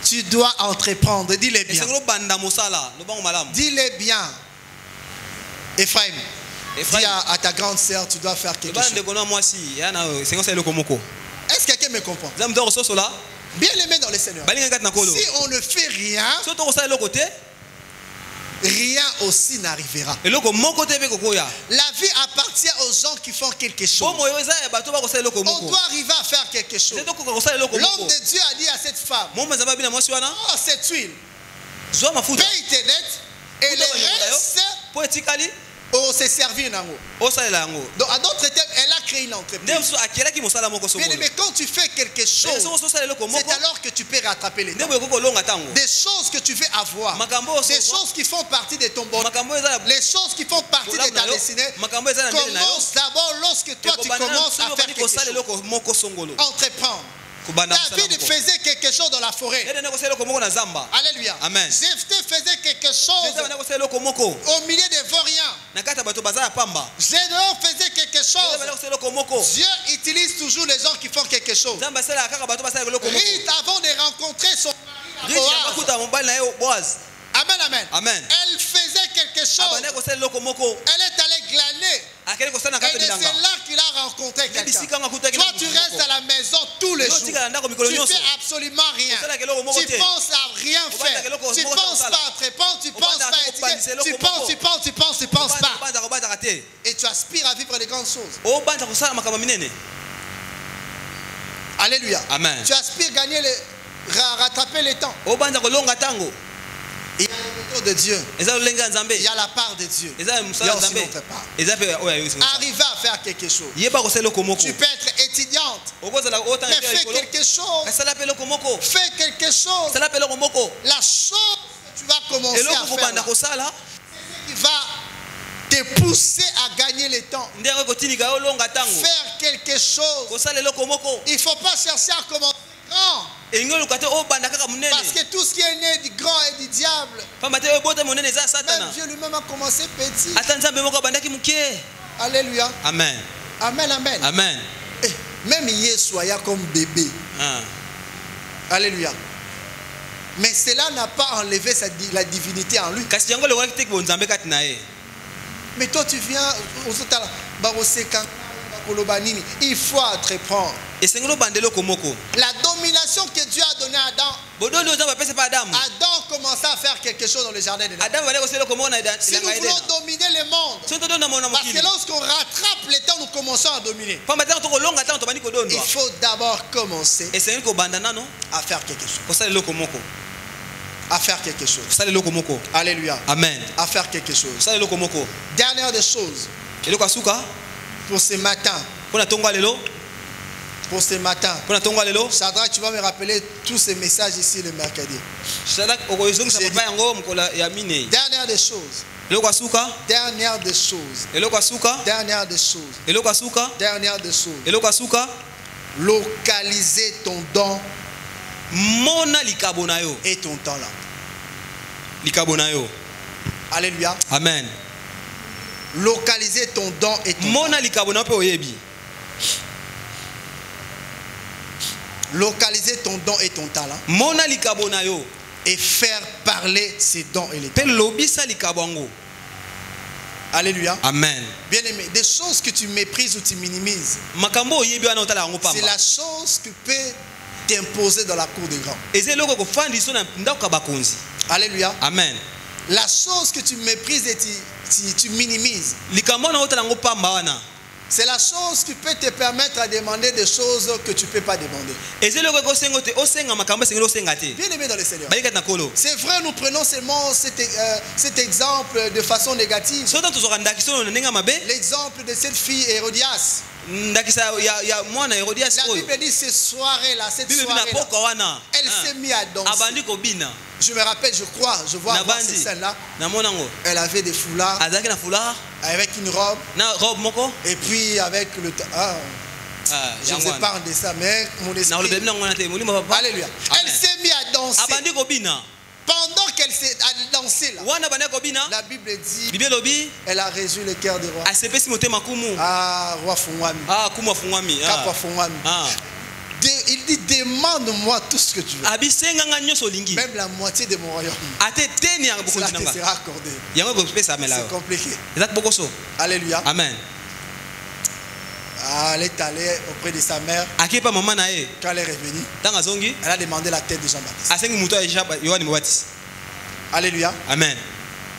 A: Tu dois entreprendre. Dis-le bien. Dis-le bien. Ephraim. Dis à ta grande sœur, tu dois faire quelque chose. Est-ce que quelqu'un me comprend? Bien aimé dans le Seigneur. Si on ne fait rien, rien aussi n'arrivera. La vie appartient aux gens qui font quelque chose. On doit arriver à faire quelque chose. L'homme de Dieu a dit à cette femme, oh, cette huile, paye tes dettes et le reste, on s'est servi en haut. Donc, à d'autres termes, elle a créé une entreprise. Mais quand tu fais quelque chose, c'est alors que tu peux rattraper les temps. Des choses que tu veux avoir, des choses qui font partie de ton bonheur, les choses qui font partie de ta destinée, commence d'abord lorsque toi tu commences à faire quelque chose. Entreprendre. David faisait quelque chose dans la forêt. Alléluia.
B: Amen.
A: Jephthé faisait quelque chose au milieu des vauriens. Gédéon faisait quelque chose. Dieu utilise toujours les gens qui font quelque chose. Ruth, avant de rencontrer son mari, Boaz. Amen, amen.
B: Amen.
A: Elle faisait quelque chose. Elle est allée glaner. Et c'est là qu'il a rencontré quelqu'un. Toi, tu restes à la maison tous les jours. Tu fais absolument rien. Tu penses à rien faire. Tu penses pas à te répondre. Tu penses pas à étudier. Tu penses pas. Et tu aspires à vivre de grandes choses. Alléluia.
B: Amen.
A: Tu aspires à rattraper le temps. Il y a les méthodes de Dieu.
B: eza lolenge ya nzambe
A: Il y a la part de Dieu.
B: eza
A: Il y
B: mosala
A: a
B: ya
A: aussi
B: nzambe
A: notre part.
B: eza mpe oyo ayoki
A: Arriver à faire quelque chose.
B: yeba kosala eloko moko
A: Tu peux être étudiante,
B: okozala otanga
A: mais
B: te ya
A: fais
B: likolo
A: quelque chose.
B: kasala mpe eloko moko
A: Fais quelque chose.
B: sala mpe eloko moko
A: La chose que tu vas commencer
B: eloko
A: à faire
B: kobanda
A: là,
B: kosala
A: qui va te pousser à gagner le temps.
B: ndenge kotinika yo olonga ntango
A: Faire quelque chose.
B: kosala eloko moko
A: Il ne faut pas chercher à commencer grand.
B: elingi oluka te obanda kaka monene
A: Parce que tout ce qui est né du grand et du diable,
B: pamba te ebota monene eza
A: même
B: satana
A: Dieu lui-même a commencé petit.
B: ata nzambe moko abandaki moke
A: Alléluia.
B: amen
A: Amen, amen.
B: amen
A: Eh, même Yesu a comme bébé.
B: Ah.
A: Alléluia. Mais cela n'a pas enlevé la divinité en lui.
B: kasi yango elokaki te bonzambe kati na ye
A: Mais toi tu viens, il faut entreprendre.
B: esengeli obanda eloko moko
A: La domination que Dieu a donnée à Adam,
B: bodondi oyo nzambe apesi mpe adamu
A: Adam commençait à faire quelque chose dans le jardin de Dieu.
B: adamu bandaki kosala eloko moko na
A: Si nous
B: elanga
A: voulons
B: edena
A: dominer le monde,
B: soki todonda mona
A: parce
B: mokili
A: que lorsqu'on rattrape le temps, nous commençons à dominer.
B: pamba te tokolonga ntango tobandi
A: Il
B: kodondwa
A: faut d'abord commencer
B: esengeli kobanda nano
A: à faire quelque chose.
B: kosala eloko moko
A: À faire quelque chose.
B: kosala eloko moko
A: Alléluia.
B: amen
A: À faire quelque chose.
B: kosala eloko moko
A: Dernière des choses
B: eloko ya suka
A: pour ce matin.
B: mpo na ntongo ya lelo
A: Pour ce matin.
B: mpo na ntongo ya lelo
A: Shadrach, tu vas me rappeler tous ces messages ici le mercredi.
B: shadak okozongisa
A: J'ai
B: papa yango mokolo ya minei
A: Dernière des choses.
B: eloko ya suka
A: Dernière des choses.
B: eloko ya suka
A: Dernière des choses.
B: eloko ya suka
A: Dernière des choses.
B: eloko ya suka
A: Localiser ton don
B: mona likabo na yo
A: et ton talent.
B: likabo na yo
A: Alléluia.
B: amen
A: Localiser ton don et ton talent.
B: mona likabo na yo mpe oyebi
A: Localiser ton don et ton talent.
B: mona likabo na yo
A: Et faire parler ces dons et les
B: mpe
A: talents.
B: lobisa likabo yango
A: Alléluia.
B: amen
A: Bien aimé, des choses que tu méprises ou tu minimises,
B: makambo oyebi wana otala yango
A: c'est
B: pamba
A: la chose qui peut t'imposer dans la cour des grands.
B: eza eloko kofandisa na ndako ya bakonzi
A: Alléluia.
B: amen
A: La chose que tu méprises et tu minimises,
B: likambo wana otala yango pamba wana
A: c'est la chose qui peut te permettre à demander des choses que tu ne peux pas demander.
B: eza eloko ekosenga te osenga makambo esengeli osenga te
A: Bien aimé dans le Seigneur.
B: bali kati na kolo
A: C'est vrai, nous prenons seulement cet exemple de façon négative.
B: soki ntango tozwaka ndakisa oyo na ndenge ya mabe
A: L'exemple de cette fille Hérodias.
B: ndakisa ya mwana herodias
A: La
B: oyo
A: Bible dit ce soir-là, cette
B: bible bi na
A: soirée-là,
B: poka wana
A: elle s'est mise à danser.
B: abandi kobina
A: Je me rappelle, je crois, je vois
B: na
A: voir cette
B: bandi
A: scène-là.
B: namona yango
A: Elle avait des foulards
B: azalaki na foulard
A: avec une robe
B: na robe moko
A: et puis avec le... Ah, je
B: yango
A: vous
B: wana
A: épargne de ça, mais mon
B: na
A: esprit...
B: olobeli nango wana te molimo papa
A: Alléluia. Elle
B: Amen.
A: s'est mise à danser.
B: abandi kobina
A: Pendant qu'elle s'est dansée là,
B: wana abandi kobina
A: la Bible dit,
B: bible elobi
A: elle a réjoui le cœur du roi.
B: asepesi motema kumu
A: Ah, roi Fungwami.
B: kumu afungwami
A: Kapwa Fungwami. Il dit, demande-moi tout ce que tu veux.
B: abisenganga nyonso olingi
A: Même la moitié de mon royaume.
B: ate teni ya
A: Cela
B: bokonzi
A: te
B: nanga
A: sera accordé.
B: yango ekopesama
A: C'est
B: layo
A: compliqué.
B: eza bokoso
A: Alléluia.
B: amen
A: Ah, elle est allée auprès de sa mère.
B: akei pa mama na ye
A: Quand elle est revenue,
B: ntango azongi
A: elle a demandé la tête de Jean-Baptiste.
B: asengi moto ya yohane mobatisi
A: Alléluia.
B: amen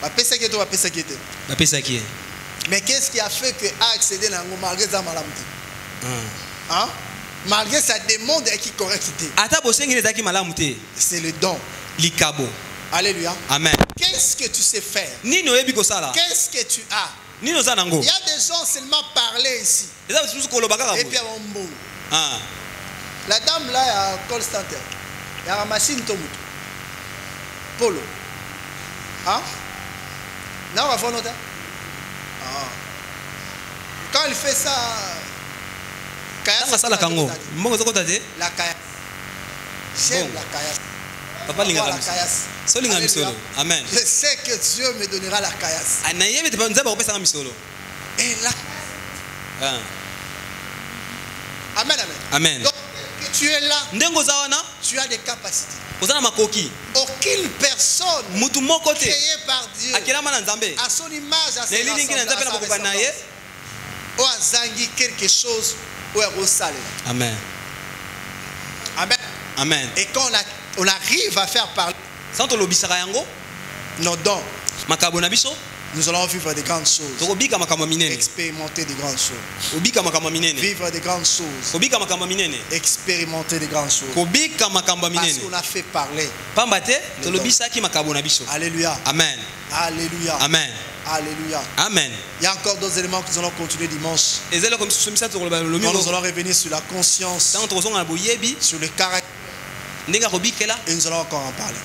B: bapesaki ye
A: Mais qu'est-ce qui a fait que a accédé à l'ango malgré sa malamité? Hein? Malgré sa demande et qui correctité.
B: ata bosengeli ezalaki malamu te
A: C'est le don.
B: likabo
A: Alléluia.
B: amen
A: Qu'est-ce que tu sais faire?
B: nini oyebi kosala
A: Qu'est-ce que tu as?
B: nini oza nango
A: Il y a des gens seulement parler ici.
B: eza basusu koloba kaka
A: Et puis
B: boye
A: à mon bon.
B: Ah.
A: La dame là, il y a call center. Il y a la machine Tomuto. Polo. Hein? Non, on va faire notre. Ah. Quand il fait ça.
B: ntango asalaka yango mbongo ezokota te
A: La kaya. J'aime
B: Bon.
A: la kaya.
B: papa alingaka
A: La
B: misolo
A: kaya.
B: so olinga misolo amen
A: Je sais que Dieu me donnera la caillasse.
B: nayebi te nzambe akopesanga misolo
A: Et là.
B: Ah.
A: Amen, amen.
B: amen
A: Donc, que tu es là,
B: ndenge oza wana
A: tu as des capacités.
B: oza na makoki
A: Aucune personne
B: mutu moko te
A: créée par Dieu
B: akelama na nzambe
A: à son image, à
B: na
A: sa
B: elilingi na nzambe na bokokani na ye
A: ou à zangi quelque chose ou à Rosalé.
B: amen
A: Amen.
B: amen
A: Et quand on arrive à faire parler
B: santo tolobisaka yango
A: nos dons,
B: makabo na biso
A: Nous allons vivre des grandes choses.
B: tokobika makambo minene
A: Expérimenter des grandes choses.
B: obika makambo minene
A: Vivre des grandes choses.
B: kobika makambo minene
A: Expérimenter des grandes choses.
B: kobika makambo
A: Parce
B: minene
A: qu'on a fait parler.
B: pamba te tolobisaki makambo na biso.
A: Alléluia.
B: Amen.
A: Alléluia.
B: Amen.
A: Alléluia.
B: Amen.
A: Il y a encore d'autres éléments que nous allons continuer dimanche.
B: ezali comme somisa tokoloba
A: Quand
B: lomingo
A: nous allons revenir sur la conscience,
B: ntango tokozonga na boyebi
A: sur le caractère,
B: ndenge akobikela
A: et nous allons encore en parler.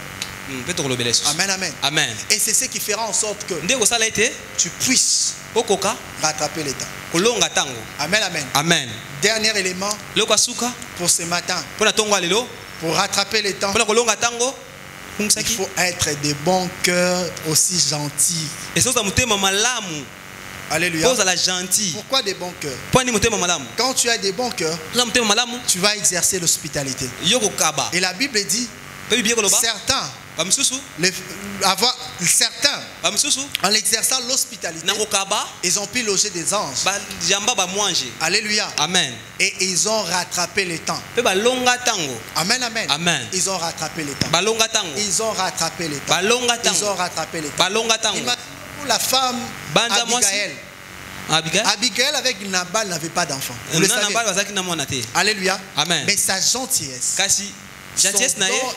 B: mpe tokolobela lisusu.
A: Amen, amen.
B: Amen.
A: Et c'est ce qui fera en sorte que
B: nde kosala ete
A: tu puisses
B: okoka
A: rattraper les temps.
B: kolonga ntango.
A: Amen, amen.
B: Amen.
A: Dernier élément
B: loko asuka
A: pour ce matin.
B: mpo na ntongo ya lelo
A: Pour rattraper les temps,
B: mpo na kolonga ntango
A: il
B: kungisaki
A: faut être de bons cœurs aussi gentils.
B: esoza motema malamu
A: Alléluia.
B: mpo ozala gentil.
A: Pourquoi des bons cœurs?
B: mpo ani motema malamu
A: Quand tu as des bons cœurs,
B: oza motema malamu
A: tu vas exercer l'hospitalité.
B: yo kokaba
A: Et la Bible dit,
B: mpe bibie koloba
A: certains,
B: bamisusu
A: certains,
B: bamisusu
A: en exerçant l'hospitalité,
B: na kokaba
A: ils ont pu loger des anges.
B: bajamba bamwange.
A: Alléluia.
B: Amen.
A: Et ils ont rattrapé le temps.
B: mpe balonga ntango.
A: Amen, amen.
B: Amen.
A: Ils ont rattrapé le temps.
B: balonga ntango.
A: Ils ont rattrapé le temps.
B: balonga
A: Ils ont
B: ntango.
A: rattrapé le temps.
B: balonga ntango.
A: Imagine pour la femme
B: Banza mwasi.
A: Abigaël.
B: Abigail
A: Abigaël avec Nabal n'avait pas d'enfant. Vous le
B: nana
A: savez.
B: bali bazalaki na mwana te.
A: Alléluia.
B: Amen.
A: Mais sa gentillesse,
B: kasi
A: son
B: gentillesse na ye
A: don,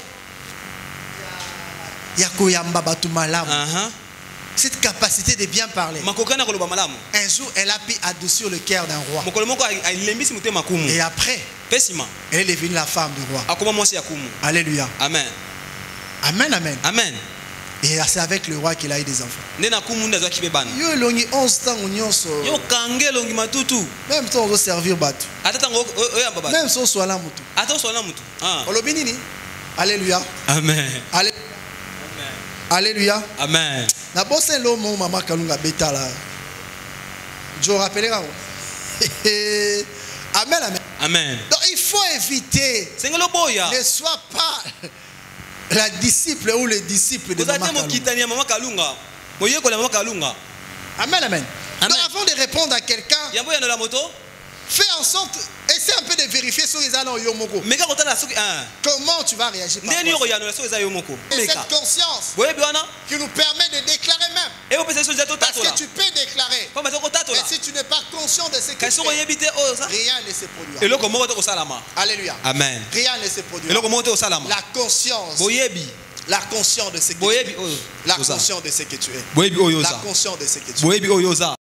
A: ya koyamba batu malamu.
B: aha
A: Cette capacité de bien parler.
B: makoki na koloba malamu.
A: Un jour, elle a pu adoucir le cœur d'un roi.
B: mokolo moko alembisi motema kumu.
A: Et après,
B: mpe nsima
A: elle est devenue la femme du roi.
B: akoma mwasi ya kumu.
A: Alléluia.
B: Amen.
A: Amen, amen.
B: Amen.
A: Et c'est avec le roi qu'il a eu des enfants.
B: nde na kumu nde azwaki mpe bana.
A: Yo elongi 11 tango nyonso.
B: yo kange elongi matutu
A: Même si on veut servir batu.
B: ata ntango oyamba bato
A: Même si on soit là mutu.
B: ata oswala mutu.
A: Olobi nini? Alléluia.
B: Amen.
A: Allé- Alléluia.
B: Amen.
A: Na bosse lo mon maman kalunga betala. Je rappellerai. Amen, amen.
B: Amen.
A: Donc il faut éviter.
B: sengelo boya
A: Ne sois pas la disciple ou le disciple de
B: kozala
A: maman
B: te
A: Kalunga.
B: mokitani ya mama kalunga moyekola mama kalunga.
A: Amen, amen.
B: Amen.
A: Donc avant de répondre à quelqu'un,
B: yambo yanola moto
A: fais en sorte, essaie un peu de vérifier sur les allants yomoko.
B: meka kotala soki
A: Comment tu vas réagir par
B: ndeni
A: rapport à ça.
B: yokoyanola soki eza yo moko
A: Et
B: meka
A: cette conscience
B: boyebi wana
A: qui nous permet de déclarer même.
B: eyopesa biso nzela
A: Parce
B: totatola
A: que tu peux déclarer.
B: pamba soki kotatola
A: Et si tu n'es pas conscient de ce que
B: kasi
A: tu
B: soki
A: fais,
B: oyebi te oyo oza
A: rien ne se produira.
B: eloko moko te kosalama.
A: Alléluia.
B: Amen.
A: Rien ne se produira.
B: eloko moko te kosalama.
A: La conscience.
B: boyebi
A: La conscience de ce que tu
B: boyebi
A: es.
B: oyo
A: La
B: oza
A: conscience de ce que tu es.
B: boyebi oyo
A: La
B: oza
A: conscience de ce que tu es.
B: boyebi oyo oza